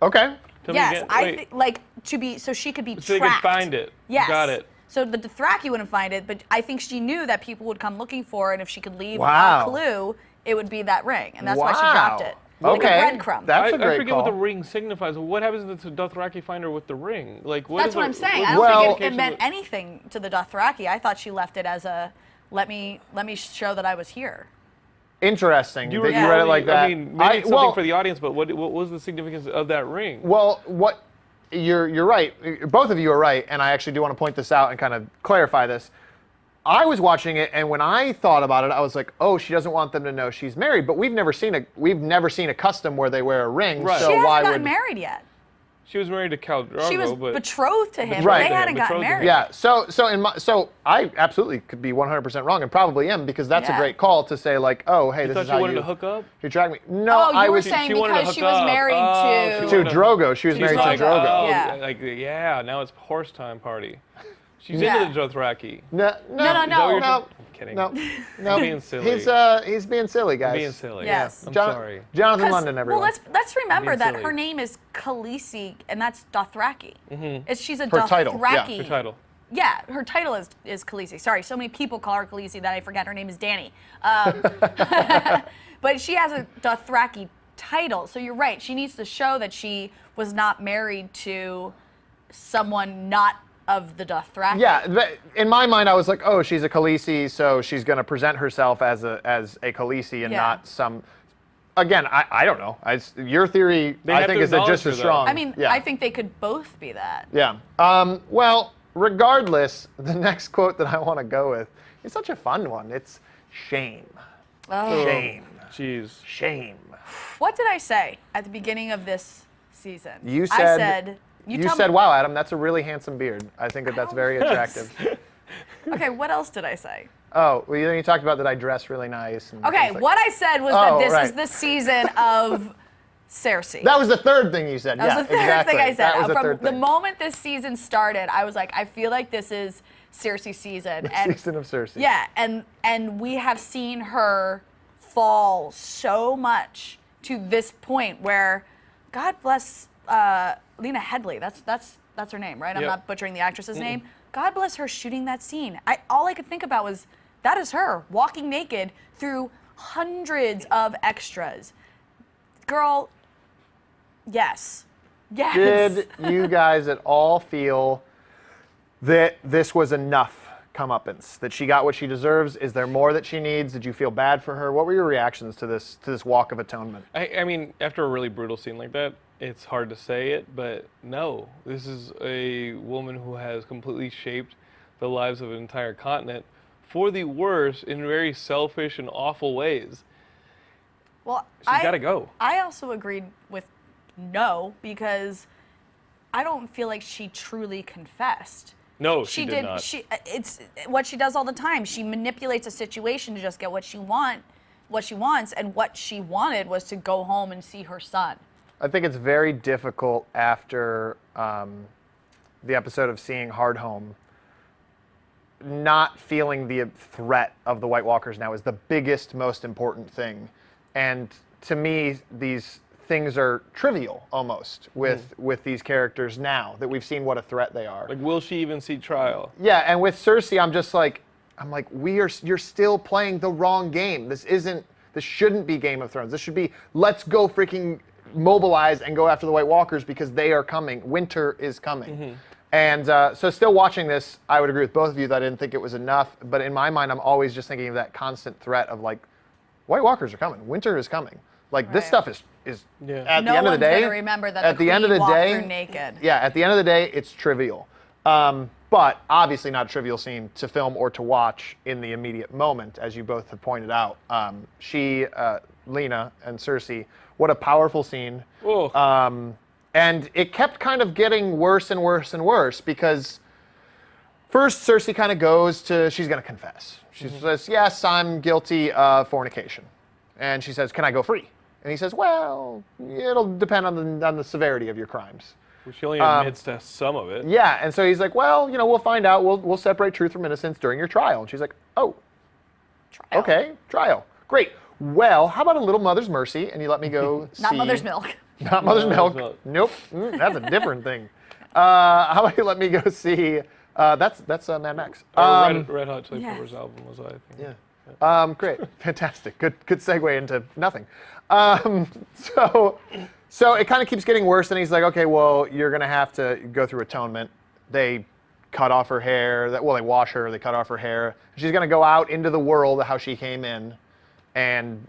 Okay.
Tell me
Yes,
again.
I
Wait,
think like to be so she could be
so they
tracked.
could find it.
Yes.
Got it.
So the Dothraki wouldn't find it, but I think she knew that people would come looking for it, and if she could leave
Wow.
a clue, it would be that ring, and that's why she
Wow.
dropped it. Like
Okay.
a breadcrumb.
That's a
I
great
forget
call.
what the ring signifies. What happens if the Dothraki find her with the ring? Like what?
That's
is
what
the-
I'm saying.
what's
I
the
don't think
implication
it meant
of-
anything to the Dothraki. I thought she left it as a let me show that I was here.
Interesting
You
that
were
you read it like that.
I mean, maybe it's something for the audience, but what was the significance of that ring?
Well, what you're right. Both of you are right, and I actually do want to point this out and kind of clarify this. I was watching it, and when I thought about it, I was like, "Oh, she doesn't want them to know she's married." But we've never seen a custom where they wear a ring.
Right.
So
She hasn't
why
gotten
would
married yet.
She was married to Khal Drogo,
She was
but
betrothed to him,
Right.
but they hadn't gotten
Betrothed to him.
married.
Yeah, so I absolutely could be 100% wrong, and probably am, because that's a
Yeah.
great call to say, like, oh, hey,
you
this
thought
is
she
how
wanted
you
to hook up?
you track me. No,
Oh,
I
you were
was
saying
she wanted to
because
hook
she was
up.
married
Oh,
to...
she
to
wanted to-
Drogo. She was
She's
married
like,
to Drogo.
oh,
Yeah.
like, yeah, now it's horse time party. She's
Yeah.
into the Dothraki.
No,
No.
no.
I'm kidding.
No,
Being silly.
He's being silly, guys.
Being silly.
Yes.
I'm
Jon-
sorry.
Jonathan
'Cause-
London, everyone.
Well, let's remember
Being
that
silly.
her name is Khaleesi, and that's Dothraki. She's a
Her
Dothraki.
title, yeah.
Her title.
Yeah, her title is Khaleesi. Sorry, so many people call her Khaleesi that I forget her name is Dany. But she has a Dothraki title, so you're right. She needs to show that she was not married to someone not of the Dothraki.
Yeah, but in my mind, I was like, oh, she's a Khaleesi, so she's going to present herself as a Khaleesi and
Yeah.
not some. Again, I don't know. Your theory,
They
I
have
think,
to
is that just
acknowledge her,
as
though.
strong.
I mean,
yeah.
I think they could both be that.
Yeah. Well, regardless, the next quote that I want to go with is such a fun one. It's shame.
Oh.
Shame.
Jeez.
Shame.
What did I say at the beginning of this season?
You
I
said.
said.
You
tell
said,
me.
"Wow, Adam, that's a really handsome beard." I think that's
don't
very
know.
attractive.
Okay, what else did I say?
Oh, well, then you talked about that I dress really nice. And
Okay,
things like
what I said was
Oh,
that this
right.
is the season of Cersei.
That was the third thing you said.
That
yeah,
was the third
exactly.
thing I said.
That was the
From
third
the
thing.
moment this season started, I was like, I feel like this is Cersei season. And
Season of Cersei.
yeah, and we have seen her fall so much to this point where, God bless Lena Headey. That's her name, right? I'm
Yep.
not butchering the actress's name. God bless her shooting that scene. All I could think about was that is her walking naked through hundreds of extras. Girl, yes. Yes.
Did you guys at all feel that this was enough comeuppance? That she got what she deserves? Is there more that she needs? Did you feel bad for her? What were your reactions to this walk of atonement?
I mean, after a really brutal scene like that, it's hard to say it, but no. This is a woman who has completely shaped the lives of an entire continent for the worse in very selfish and awful ways.
Well,
She's got to go.
I also agreed with no because I don't feel like she truly confessed.
No, she did not.
It's what she does all the time. She manipulates a situation to just get what she wants, and what she wanted was to go home and see her son.
I think it's very difficult after the episode of seeing Hardhome, not feeling the threat of the White Walkers now is the biggest, most important thing. And to me, these things are trivial almost with these characters now that we've seen what a threat they are.
Like, will she even see trial?
Yeah, and with Cersei, I'm like, you're still playing the wrong game. This shouldn't be Game of Thrones. This should be, let's go freaking mobilize and go after the White Walkers because they are coming. Winter is coming. And so still watching this, I would agree with both of you that I didn't think it was enough. But in my mind, I'm always just thinking of that constant threat of like, White Walkers are coming. Winter is coming. Like this
Right.
stuff is
Yeah.
at
No
the end of the
one's
day.
gonna remember that
at
the
the end of the
queen walked
day,
through naked.
Yeah, at the end of the day, it's trivial. But obviously not a trivial scene to film or to watch in the immediate moment, as you both have pointed out. Lena and Cersei, what a powerful scene.
Oh.
And it kept kind of getting worse and worse and worse because first Cersei kind of goes to, she's going to confess. She says, yes, I'm guilty of fornication. And she says, can I go free? And he says, well, it'll depend on the severity of your crimes.
She only admits to some of it.
Yeah, and so he's like, well, we'll find out. We'll separate truth from innocence during your trial. And she's like, oh,
Trial.
okay, trial. Great. Well, how about a little Mother's Mercy and you let me go see...
Not mother's milk.
Not Mother's
Mother's
Milk.
Milk.
Nope. That's a different thing. How about you let me go see... that's Mad Max.
Red Hot Chili
Yes.
Peppers album was, I think.
Yeah. Great. Fantastic. Good segue into nothing. So it kind of keeps getting worse, and he's like, okay, well, you're going to have to go through atonement. They cut off her hair. They wash her. They cut off her hair. She's going to go out into the world how she came in, and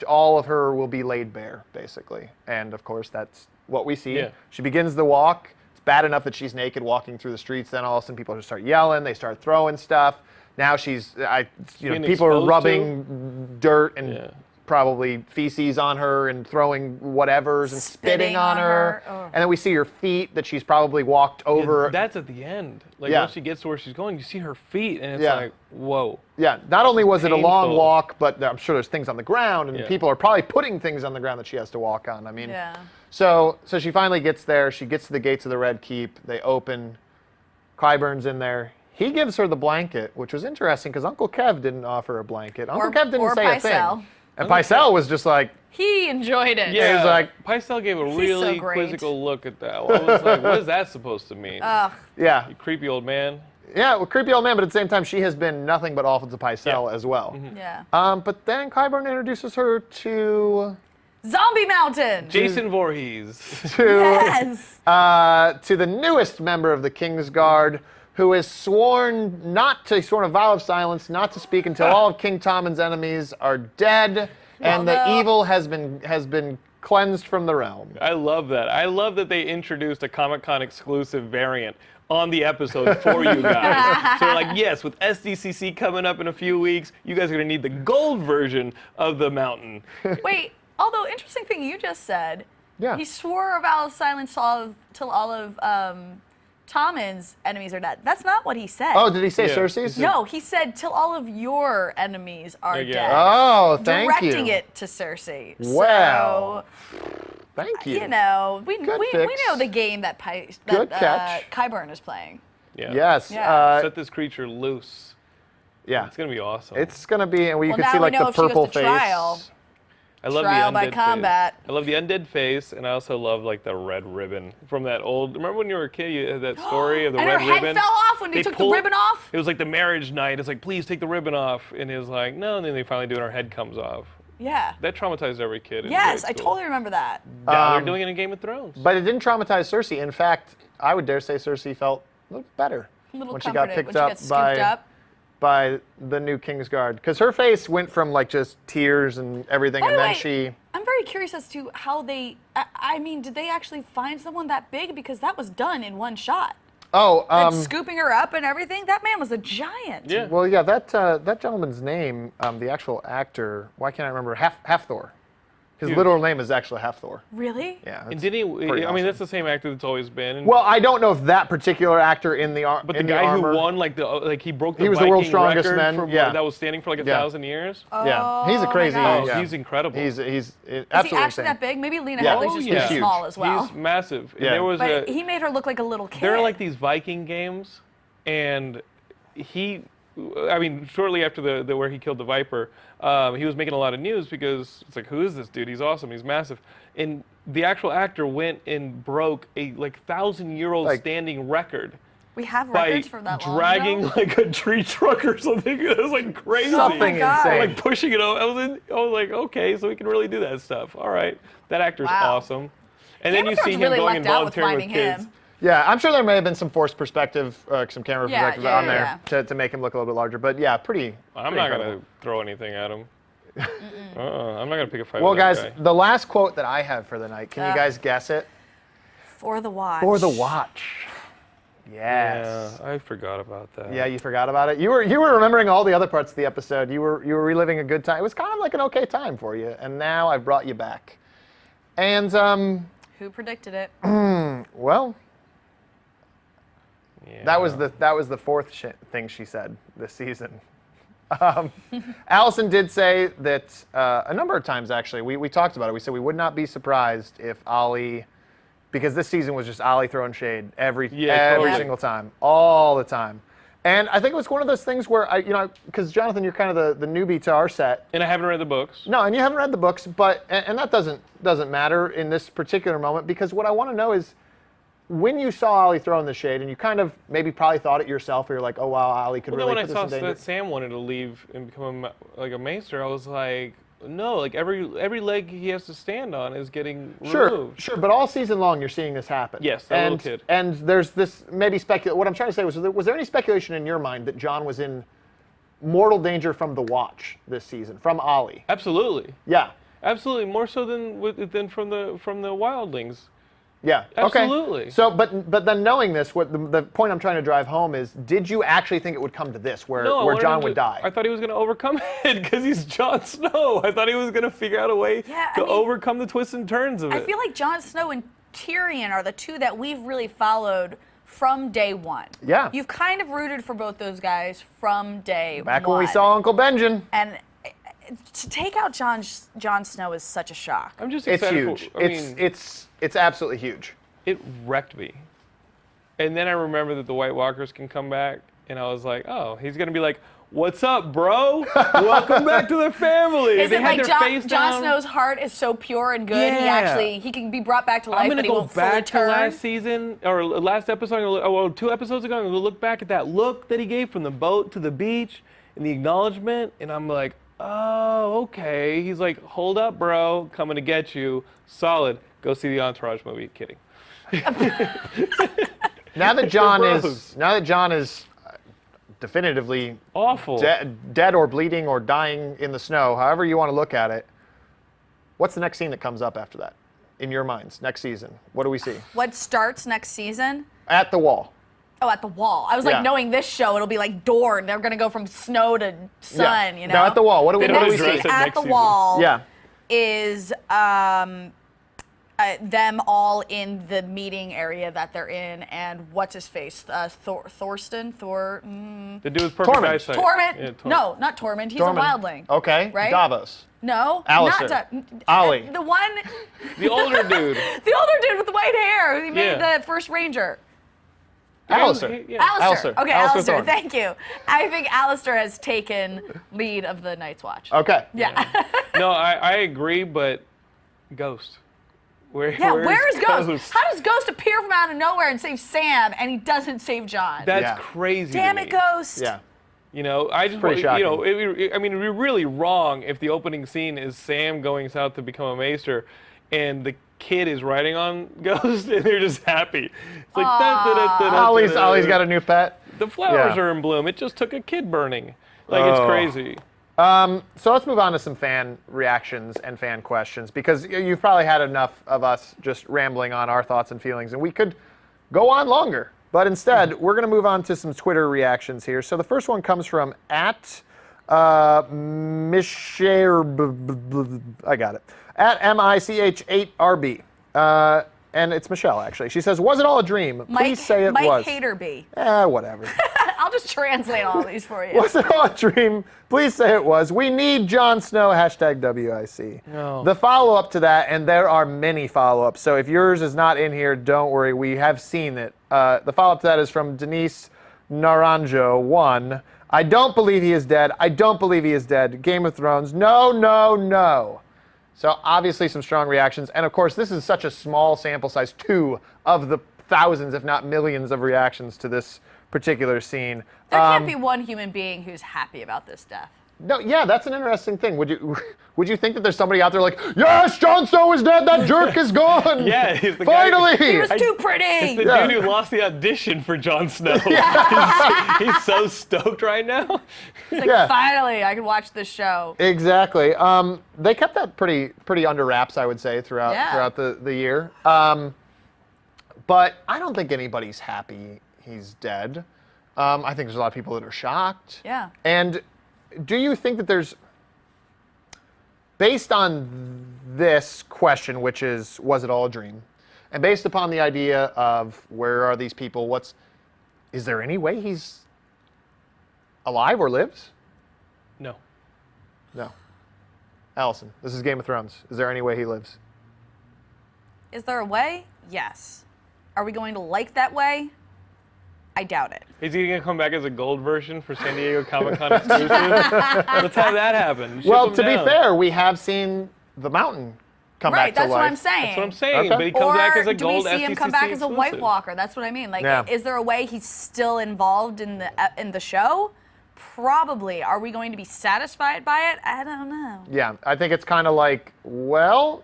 all of her will be laid bare, basically. And, of course, that's what we see.
Yeah.
She begins the walk. It's bad enough that she's naked walking through the streets. Then all of a sudden people just start yelling. They start throwing stuff. Now
being
people are
exposed
rubbing dirt and probably feces on her and throwing whatevers and spitting on her.
Oh.
And then we see her feet that she's probably walked over.
That's at the end. Like
Yeah.
once she gets to where she's going, you see her feet, and it's
Yeah.
like, whoa.
Yeah, not only was it a long
Painful.
walk, but I'm sure there's things on the ground, and
Yeah.
people are probably putting things on the ground that she has to walk on. I mean,
Yeah.
so she finally gets there. She gets to the gates of the Red Keep. They open. Qyburn's in there. He gives her the blanket, which was interesting because Uncle Kev didn't offer a blanket. Uncle Kev didn't
or
say a
Pycelle.
thing. And Pycelle was just like,
He enjoyed it.
Yeah. He's like-
Pycelle gave a
He's
really
so great.
quizzical look at that. I was like, what is that supposed to mean?
yeah.
You creepy old man.
Yeah, well, creepy old man, but at the same time, she has been nothing but awful to Pycelle as well.
Yeah.
But then Qyburn introduces her to
Zombie Mountain.
Jason Voorhees.
Yes.
to the newest member of the Kingsguard, who is sworn a vow of silence, not to speak until all of King Tommen's enemies are dead, and the
Although-
evil has been cleansed from the realm.
I love that. I love that they introduced a Comic-Con exclusive variant on the episode for you guys. So they're like, yes, with SDCC coming up in a few weeks, you guys are going to need the gold version of the mountain.
Wait, although interesting thing you just said.
Yeah.
He swore a vow of silence till all of Tommen's enemies are dead. That's not what he said.
Oh, did he say
Yeah.
Cersei's?
No, he said till all of your enemies are
Yeah.
dead.
Oh, thank
Directing
you.
it to Cersei.
Wow.
So,
Thank you.
you know, we
Good
we
fix.
know the game that
Good catch.
Qyburn is playing.
Yeah.
Yes.
Yeah.
Set this creature loose.
Yeah.
It's going to be awesome.
It's gonna be, and you
Well,
can
now
see
we
like
know
the
if she goes
purple
to
face.
trial.
I love
Trial
the
by
undead
combat.
face. I love the undead face, and I also love like the red ribbon from that old. Remember when you were a kid, you had that story of the
And her
red
head
ribbon?
fell off when they took the
pulled-
ribbon off?
It was like the marriage night. It's like, please take the ribbon off, and he was like, no, and then they finally do it, and her head comes off.
Yeah.
That traumatized every kid. in
Yes,
grade
I
school.
totally remember that.
Now they're doing it in Game of Thrones.
But it didn't traumatize Cersei. In fact, I would dare say Cersei felt a little better
A little
when she got
comforted
picked
when she
up
got scooped up.
by the new Kingsguard, because her face went from like just tears and everything,
By
and
the
then
way,
she.
I'm very curious as to how they. I mean, did they actually find someone that big? Because that was done in one shot.
Oh,
And scooping her up and everything. That man was a giant.
Yeah.
well, yeah, that gentleman's name, the actual actor, why can't I remember? Halfthor. His
Huge.
literal name is actually Halfthor.
Really?
Yeah.
And
it's
did he?
pretty
I mean,
awesome.
that's the same actor that's always been. And,
Well, I don't know if that particular actor in the
but the guy who won, like he broke the
He was the
Viking
world's strongest
record
man,
from,
yeah.
that was standing for like 1,000 years.
Yeah, he's a
Oh,
crazy.
my gosh.
yeah.
He's incredible.
He's absolutely
Is he
insane.
actually that big? Maybe Lena
Yeah.
Headley's
Oh,
just
yeah.
really
Huge.
small as well.
He's massive. And
Yeah.
there was
But
a,
he made her look like a little kid.
there are like these Viking games, and I mean, shortly after the where he killed the Viper, he was making a lot of news because it's like, who is this dude? He's awesome. He's massive. And the actual actor went and broke a like 1,000-year-old
Like-
standing record
We have
by
records for that long
dragging
ago?
like a tree truck or something. It was like crazy.
Something
God.
insane.
Like pushing it over. I was like, okay, so we can really do that stuff. All right, that actor's
Wow.
awesome. And
Game
then you
of
see
Thrones
him
really
going and
lucked out with
volunteering with
finding
kids.
him.
Yeah, I'm sure there may have been some forced perspective, some camera
Yeah,
perspective
yeah,
on
yeah,
there to make him look a little bit larger. But yeah, pretty.
I'm
pretty
not
incredible.
gonna throw anything at him. I'm not gonna pick a fight.
Well,
with that
guys,
guy.
the last quote that I have for the night. Can you guys guess it?
For the watch.
For the watch. Yes.
Yeah, I forgot about that.
Yeah, you forgot about it. You were remembering all the other parts of the episode. You were reliving a good time. It was kind of like an okay time for you, and now I've brought you back. And
Who predicted it?
well,
Yeah.
that was the fourth thing she said this season. Alison did say that a number of times, actually. We talked about it. We said we would not be surprised if Ollie, because this season was just Ollie throwing shade every
totally.
single time, all the time. And I think it was one of those things where, because Jonathan, you're kind of the newbie to our set.
And I haven't read the books.
No, and you haven't read the books, but and that doesn't matter in this particular moment, because what I want to know is, when you saw Ollie throwing the shade, and you kind of maybe probably thought it yourself, or you're like, oh wow, Ollie could
Well,
really
then when
put
I
this
saw
in danger.
that Sam wanted to leave and become like a maester, I was like, no, like every leg he has to stand on is getting removed.
Sure, but all season long you're seeing this happen.
Yes, that little kid.
And there's this maybe what I'm trying to say was there any speculation in your mind that Jon was in mortal danger from the Watch this season, from Ollie?
Absolutely.
Yeah.
Absolutely, more so than from the wildlings.
Yeah.
Absolutely.
Okay. So, but then knowing this, what the point I'm trying to drive home is, did you actually think it would come to this, where Jon would die?
I thought he was going to overcome it because he's Jon Snow. I thought he was going to figure out a way to overcome the twists and turns of it.
I feel like Jon Snow and Tyrion are the two that we've really followed from day one.
Yeah.
You've kind of rooted for both those guys from day one.
Back when we saw Uncle Benjen.
And to take out Jon Snow is such a shock.
I'm just
It's
excited.
huge. It's absolutely huge.
It wrecked me. And then I remember that the White Walkers can come back, and I was like, oh, he's going to be like, what's up, bro? Welcome back to the family.
Is
they
it
had
like
their face
Jon
down.
Snow's heart is so pure and good,
Yeah.
he can be brought back to life,
I'm going
but
to
he
go
won't fully
back to
turn?
last season, or last episode, or 2 episodes ago, I'm going to look back at that look that he gave from the boat to the beach and the acknowledgement, and I'm like, oh, okay. He's like, hold up, bro. Coming to get you. Solid. Go see the Entourage movie. Kidding.
Now that Jon is definitively
Awful.
dead or bleeding or dying in the snow, however you want to look at it, what's the next scene that comes up after that, in your minds, next season? What do we see?
What starts next season?
At the wall.
Oh, at the wall. I was like, knowing this show, it'll be like Dorne. They're going to go from snow to sun, you know?
Now at the wall, what do we
don't
see?
address it
At
next
the
season.
wall
Yeah.
is them all in the meeting area that they're in, and what's his face? Thorsten?
The dude with perfect
Tormund.
eyesight.
Tormund?
Yeah, Tormund.
No, not Tormund. He's
Tormund.
a wildling.
Okay.
Right?
Davos.
No,
Alistair.
not
Ollie.
The one,
The older dude.
the older dude with the white hair. He made
Yeah.
the first ranger.
Alistair.
Yeah.
Alistair. Okay,
Alistair
Alistair.
Thorne.
Thank you. I think Alistair has taken lead of the Night's Watch.
Okay.
Yeah.
No, I agree, but Ghost. Where is
Ghost? How does Ghost appear from out of nowhere and save Sam, and he doesn't save Jon?
That's
Yeah.
crazy.
Damn
to
it,
me.
Ghost.
Yeah.
You know, I just
pretty
want, you know, I mean, it'd be really wrong if the opening scene is Sam going south to become a maester, and the kid is riding on Ghost, and they're just happy. It's like
Ollie's got a new pet.
The flowers
Yeah.
are in bloom. It just took a kid burning. Like it's crazy.
So let's move on to some fan reactions and fan questions, because you've probably had enough of us just rambling on our thoughts and feelings, and we could go on longer. But instead, we're going to move on to some Twitter reactions here. So the first one comes from I got it. At MICH8RB. And it's Michelle, actually. She says, was it all a dream? Please say it was.
Mike Haterby.
Whatever.
I'll just translate all these for you.
Was it all a dream? Please say it was. We need Jon Snow, #WIC.
No.
The follow-up to that, and there are many follow-ups, so if yours is not in here, don't worry. We have seen it. The follow-up to that is from Denise Naranjo 1. I don't believe he is dead. I don't believe he is dead. Game of Thrones. No, no, no. So obviously some strong reactions. And of course, this is such a small sample size, 2 of the thousands, if not millions, of reactions to this particular scene.
There can't be one human being who's happy about this death.
No, yeah, that's an interesting thing. Would you think that there's somebody out there like, yes, Jon Snow is dead, that jerk is gone.
Yeah, he's the
finally.
guy.
He was too pretty.
It's the dude who lost the audition for Jon Snow. He's so stoked right now.
It's like, finally, I can watch this show.
Exactly. They kept that pretty under wraps, I would say, throughout the year. But I don't think anybody's happy he's dead. I think there's a lot of people that are shocked.
Yeah.
And do you think that there's, based on this question, which is, was it all a dream? And based upon the idea of where are these people, is there any way he's alive or lives?
No.
No. Allison, this is Game of Thrones. Is there any way he lives?
Is there a way? Yes. Are we going to like that way? I doubt it.
Is he going to come back as a gold version for San Diego Comic-Con exclusive? Let's have that happen. Ship
Well,
him
to be
down.
fair, we have seen the Mountain come
Right,
back to
that's
life.
what I'm saying.
That's what I'm saying.
Okay.
But he comes back as a
Or do we
gold
see him come
FTCC
back as a White
exclusive.
Walker? That's what I mean. Like,
Yeah.
is there a way he's still involved in the show? Probably. Are we going to be satisfied by it? I don't know.
Yeah, I think it's kind of like, well,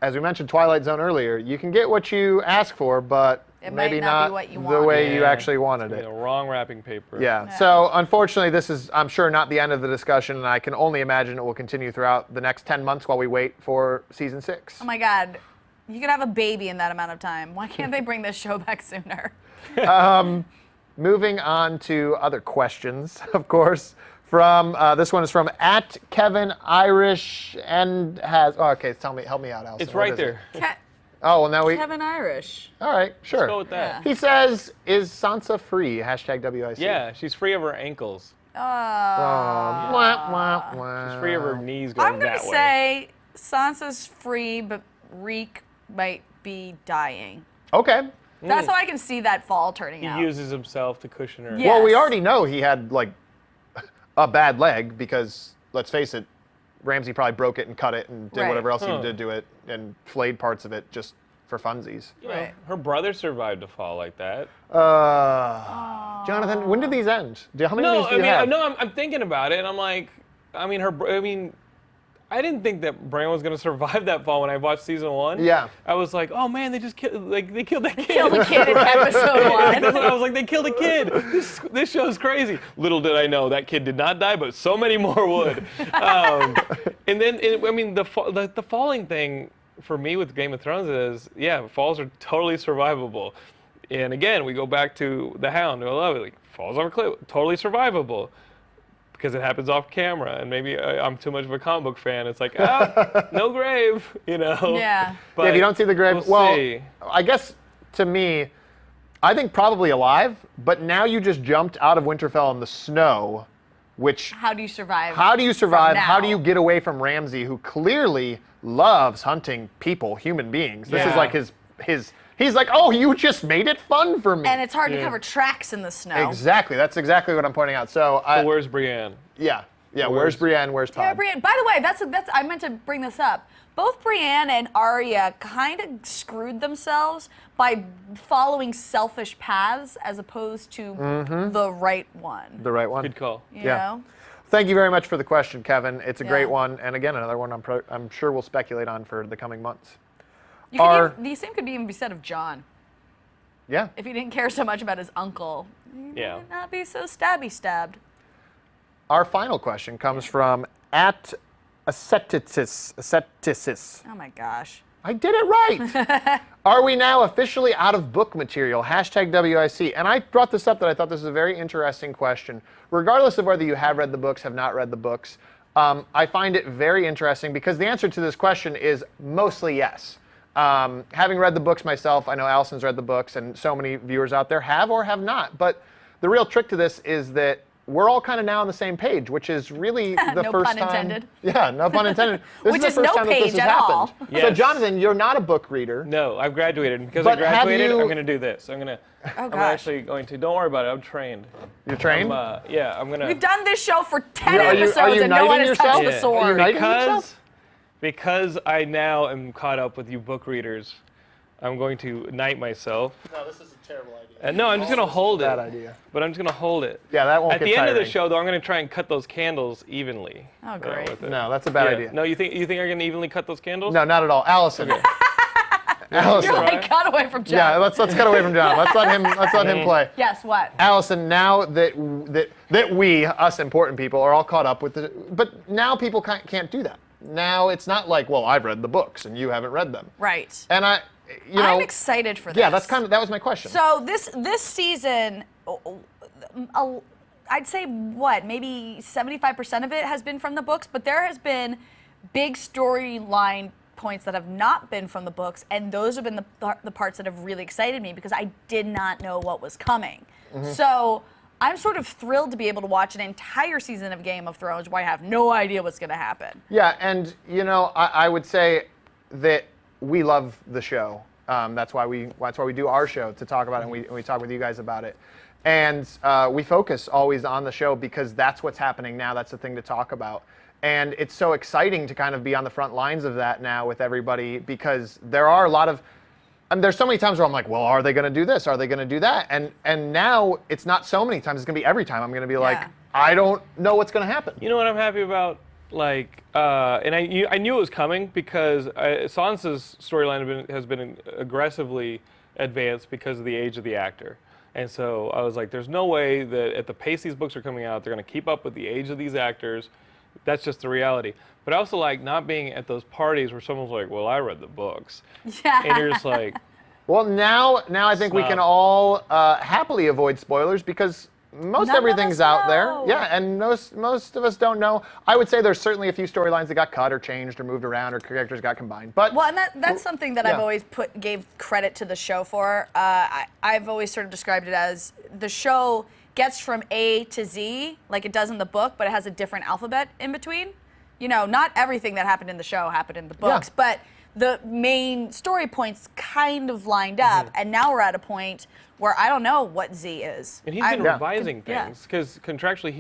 as we mentioned Twilight Zone earlier, you can get what you ask for, but
It might
maybe
not be
not
what you
the
want.
way you
Yeah.
actually wanted
The
it.
wrong wrapping paper.
Yeah.
Yeah.
So unfortunately, this is, I'm sure, not the end of the discussion, and I can only imagine it will continue throughout the next 10 months while we wait for season 6.
Oh my God. You could have a baby in that amount of time. Why can't they bring this show back sooner?
Moving on to other questions, of course. From this one is from @KevinIrish and has. Oh, okay, help me out, Alison.
It's right there.
Oh, well, now we.
Kevin Irish.
All right, sure.
Let's go with that.
He says, "Is Sansa free?" #WIC.
Yeah, she's free of her ankles.
Wah, wah, wah.
She's free of her knees going
I'm
that
gonna
way.
say Sansa's free, but Reek might be dying.
Okay.
That's how I can see that fall turning
He
out.
uses himself to cushion her.
Yeah.
Well, we
Yes.
already know he had like a bad leg because let's face it, Ramsay probably broke it and cut it and did
Right.
whatever else he
Huh.
did to it and flayed parts of it just for funsies.
You know,
Right.
her brother survived a fall like that.
Jonathan, when did these end? How many of
No,
these do you have?
I'm thinking about it, and I'm like, I didn't think that Bran was gonna survive that fall when I watched season 1.
Yeah.
I was like, oh man, they just killed that kid.
Killed a kid in episode 1.
I was like, they killed a kid. This show's crazy. Little did I know that kid did not die, but so many more would. And then, the falling thing for me with Game of Thrones is, yeah, falls are totally survivable. And again, we go back to the Hound. I love it. Like falls off a cliff, totally survivable. Because it happens off camera, and maybe I'm too much of a comic book fan. It's like, no grave, you know.
Yeah.
Yeah, if you don't see the grave,
we'll see.
I guess to me, I think probably alive. But now you just jumped out of Winterfell in the snow, which
How do you survive?
how do you survive?
from
How do
now?
you get away from Ramsay, who clearly loves hunting people, human beings? This is
Yeah.
like his. He's like, oh, you just made it fun for me.
And it's hard to cover tracks in the snow.
Exactly. That's exactly what I'm pointing out. So,
So where's Brienne?
yeah. Where's Brienne? Where's
Yeah,
Pod?
Brienne. By the way, that's I meant to bring this up. Both Brienne and Arya kind of screwed themselves by following selfish paths as opposed to the right one.
The right one.
Good call.
You
Yeah.
know?
Thank you very much for the question, Kevin. It's a great
Yeah.
one, and again, another one I'm sure we'll speculate on for the coming months.
You could
Are-
even, the same could even be said of Jon.
Yeah.
If he didn't care so much about his uncle, he
Yeah.
might not be so stabbed.
Our final question comes from @asceticis.
Oh my gosh.
I did it right. Are we now officially out of book material? #WIC. And I brought this up that I thought this was a very interesting question. Regardless of whether you have read the books, have not read the books, I find it very interesting because the answer to this question is mostly yes. Having read the books myself, I know Alison's read the books, and so many viewers out there have or have not. But the real trick to this is that we're all kind of now on the same page, which is really the
No
first
pun
time.
intended.
Yeah, no pun intended. This
Which
is
is
the first
no
time that this
page
has
at all.
happened. So,
Yes.
Jonathan, you're not a book reader.
No, I've graduated. And because
But
I
have
graduated,
you-
I'm going to do this. I'm
gosh.
actually going to. Don't worry about it. I'm trained.
You're trained?
I'm going to.
We've done this show for 10
Are you
episodes and no one has
knighting
touched the
yourself?
sword.
Are you knighting yourself?
Because I now am caught up with you book readers, I'm going to knight myself.
No, this is a terrible idea.
No, I'm just going to hold it.
Bad idea.
But I'm just going to hold it.
Yeah, that won't
At
get
the end of the
tiring.
show, though, I'm going to try and cut those candles evenly.
Oh, great.
with it.
No, that's a bad
Yeah.
idea.
No, you think I'm going to evenly cut those candles?
No, not at all. Allison. Allison.
You're
Right.
like, cut away from Jon.
Yeah, let's cut away from John. Let's let him play.
Yes, what?
Allison, now that we, us important people, are all caught up with but now people can't do that. Now it's not like, well, I've read the books and you haven't read them.
Right.
And
I'm excited for this.
Yeah, that was my question.
So this season, I'd say maybe 75% of it has been from the books, but there has been big storyline points that have not been from the books, and those have been the parts that have really excited me because I did not know what was coming. So I'm sort of thrilled to be able to watch an entire season of Game of Thrones where I have no idea what's going to happen.
Yeah, and I would say that we love the show. That's why we do our show, to talk about it, and we talk with you guys about it. And we focus always on the show because that's what's happening now. That's the thing to talk about. And it's so exciting to kind of be on the front lines of that now with everybody because there are a lot of, there's so many times where I'm like, well, are they going to do this? Are they going to do that? And now it's not so many times. It's going to be every time. I'm going to be like, I don't know what's going to happen.
You know what I'm happy about? And I knew it was coming because Sansa's storyline has been aggressively advanced because of the age of the actor. And so I was like, there's no way that at the pace these books are coming out, they're going to keep up with the age of these actors. That's just the reality. But I also like not being at those parties where someone's like, well, I read the books.
Yeah.
And you're just like,
Well, now I think we can all happily avoid spoilers because most
None of
everything's
us
out there.
know.
Yeah, and most of us don't know. I would say there's certainly a few storylines that got cut or changed or moved around or characters got combined. But
Well, and that's something that I've
Yeah.
always gave credit to the show for. I've always sort of described it as the show gets from A to Z like it does in the book, but it has a different alphabet in between. You know, not everything that happened in the show happened in the books, but the main story points kind of lined up, and now we're at a point where I don't know what Z is.
and he's been
Yeah.
revising
Yeah.
things because contractually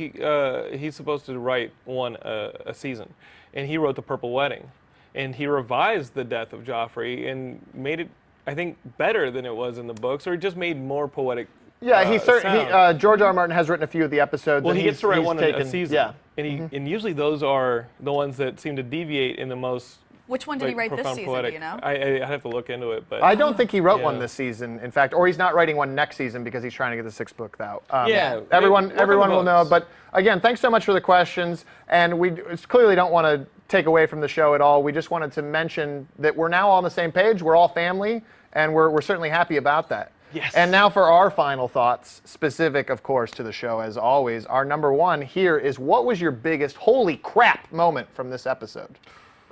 he's supposed to write a season, and he wrote The Purple Wedding, and he revised the death of Joffrey and made it, I think, better than it was in the books, or it just made more poetic.
yeah,
sound.
George R. R. Martin has written a few of the episodes.
Well,
and
he gets to write
he's
one
taken,
a season,
Yeah.
and usually those are the ones that seem to deviate in the most.
Which one did he write this
profound
season,
poetic.
do you know?
I have to look into it, but
I don't think he wrote
Yeah.
one this season, in fact, or he's not writing one next season because he's trying to get the 6th book out.
Yeah,
everyone
work on the
will know.
books.
But again, thanks so much for the questions, and we clearly don't want to take away from the show at all. We just wanted to mention that we're now all on the same page. We're all family, and we're certainly happy about that.
Yes.
And now for our final thoughts, specific, of course, to the show as always. Our number one here is, what was your biggest holy crap moment from this episode?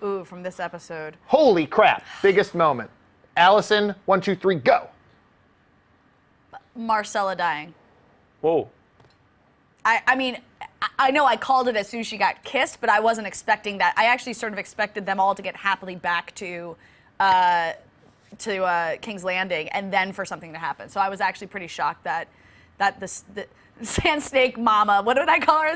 Ooh, from this episode.
Holy crap, biggest moment. Allison, 1, 2, 3, go.
Myrcella dying.
whoa.
I mean, I know I called it as soon as she got kissed, but I wasn't expecting that. I actually sort of expected them all to get happily back to King's Landing, and then for something to happen. So I was actually pretty shocked that the Sand Snake Mama, what did I call her?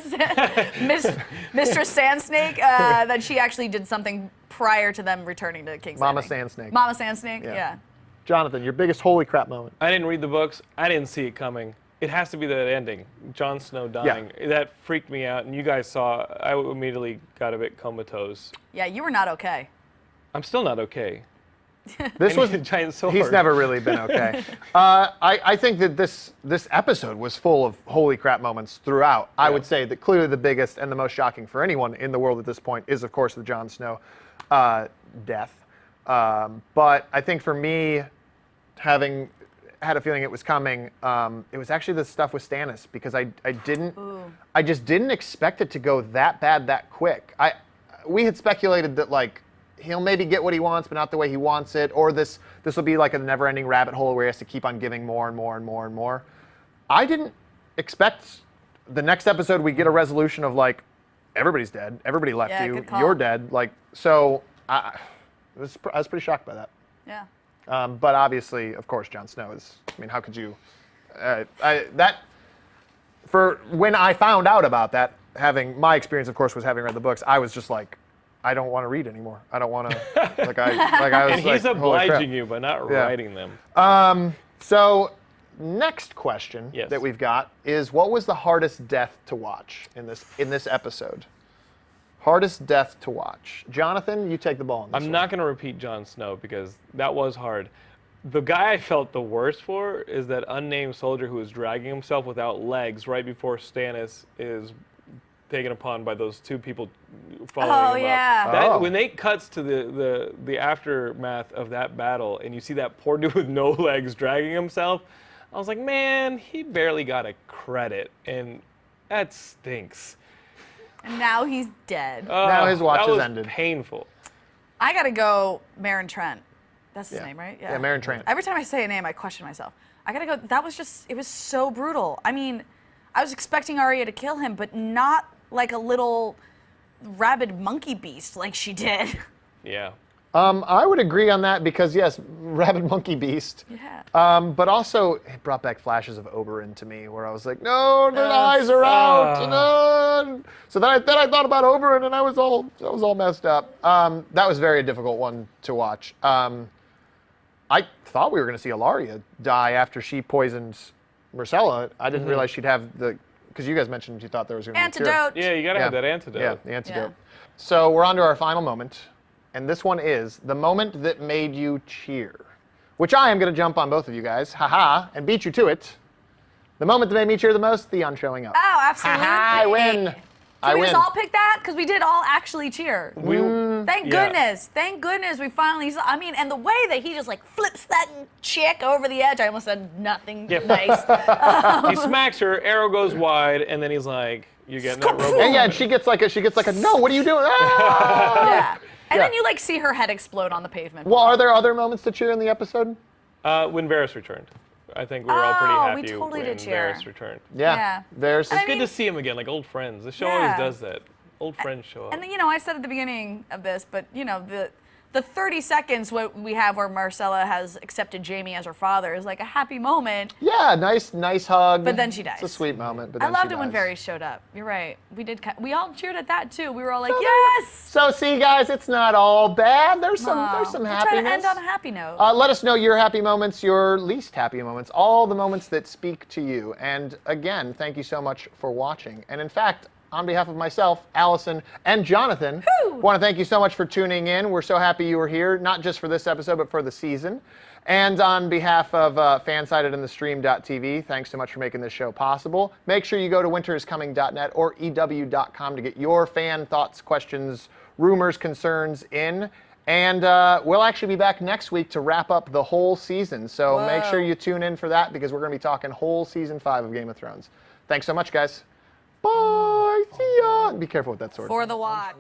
Mistress Sand Snake, that she actually did something prior to them returning to King's
Mama
Landing.
Sand Snake.
Mama Sand Snake,
Yeah.
yeah.
Jonathan, your biggest holy crap moment.
I didn't read the books. I didn't see it coming. It has to be that ending, Jon Snow dying. That freaked me out, and you guys saw. I immediately got a bit comatose.
Yeah, you were not okay.
I'm still not okay.
This
And
was
he's a giant sword.
He's never really been okay. I think that this episode was full of holy crap moments throughout. I would say that clearly the biggest and the most shocking for anyone in the world at this point is, of course, the Jon Snow death. But I think for me, having had a feeling it was coming, it was actually the stuff with Stannis, because I just didn't expect it to go that bad that quick. We had speculated that, like, he'll maybe get what he wants, but not the way he wants it, or this will be like a never-ending rabbit hole where he has to keep on giving more and more and more and more. I didn't expect the next episode we get a resolution of, like, everybody's dead, everybody left
Yeah,
you,
good call.
you're dead. Like, so I was pretty shocked by that.
Yeah.
But obviously, of course, Jon Snow is. I mean, how could you? For when I found out about that, my experience, of course, was having read the books. I was just like, I don't want to read anymore. I don't want to. I was
And he's
like, holy crap.
obliging you by not
Yeah.
writing them.
So, next question
Yes.
that we've got is, what was the hardest death to watch in this episode? Hardest death to watch. Jonathan, you take the ball on this
I'm
one.
not going to repeat Jon Snow because that was hard. The guy I felt the worst for is that unnamed soldier who is dragging himself without legs right before Stannis is taken upon by those two people following him
yeah.
up. That,
Oh.
When it cuts to the aftermath of that battle and you see that poor dude with no legs dragging himself, I was like, man, he barely got a credit, and that stinks.
And now he's dead.
Now his watch
that
has
was
ended.
painful.
I gotta go Meereen Trent. That's his
Yeah.
name, right?
Yeah, Meereen Trent.
Every time I say a name, I question myself. I gotta go. That was it was so brutal. I mean, I was expecting Arya to kill him, but not like a little rabid monkey beast like she did.
Yeah.
I would agree on that because, yes, rabid monkey beast.
Yeah.
But also, it brought back flashes of Oberyn to me, where I was like, no, the eyes are out. No. So then I thought about Oberyn, and I was all messed up. That was a very difficult one to watch. I thought we were going to see Ilaria die after she poisoned Myrcella. I didn't realize she'd have because you guys mentioned you thought there was going to be a cure.
Antidote.
Yeah, you got to have
Yeah.
that antidote.
Yeah, the antidote.
Yeah.
So we're on to our final moment, and this one is the moment that made you cheer, which I am going to jump on both of you guys, haha, and beat you to it. The moment that made me cheer the most, Theon showing up.
Oh, absolutely.
Haha, I win. I
we
win.
just all pick that? Because we did all actually cheer. Thank
Yeah.
goodness. Thank goodness we finally saw. I mean, and the way that he just like flips that chick over the edge, I almost said nothing nice.
He smacks her, arrow goes wide, and then he's like, "You getting that rope?"
And yeah, and she gets like a no. What are you doing? Ah!
Yeah. And
Yeah.
then you like see her head explode on the pavement.
Well, are there other moments to cheer in the episode?
When Varys returned, I think we were all pretty
Oh,
happy
we totally
when
did cheer.
Varys returned.
Yeah. There's.
I
Good
mean-
to see him again, like old friends. The show
Yeah.
always does that. Old friends show up.
And you know, I said at the beginning of this, but you know, the 30 seconds what we have where Myrcella has accepted Jaime as her father is like a happy moment.
Yeah, nice hug.
But then she dies.
It's a sweet moment. But
I
then
loved
she
it when
dies.
Varys showed up. You're right. We all cheered at that too. We were all like,
So
yes.
So see, guys, it's not all bad. There's some
Aw,
there's some
we
happiness.
try to end on a happy note.
Let us know your happy moments, your least happy moments, all the moments that speak to you. And again, thank you so much for watching. And in fact, on behalf of myself, Allison, and Jonathan, want to thank you so much for tuning in. We're so happy you were here, not just for this episode, but for the season. And on behalf of Fansided and TheStream.tv, thanks so much for making this show possible. Make sure you go to winteriscoming.net or EW.com to get your fan thoughts, questions, rumors, concerns in. And we'll actually be back next week to wrap up the whole season. So make sure you tune in for that because we're going to be talking whole season 5 of Game of Thrones. Thanks so much, guys. Bye. See ya. Be careful with that sword.
For the watch.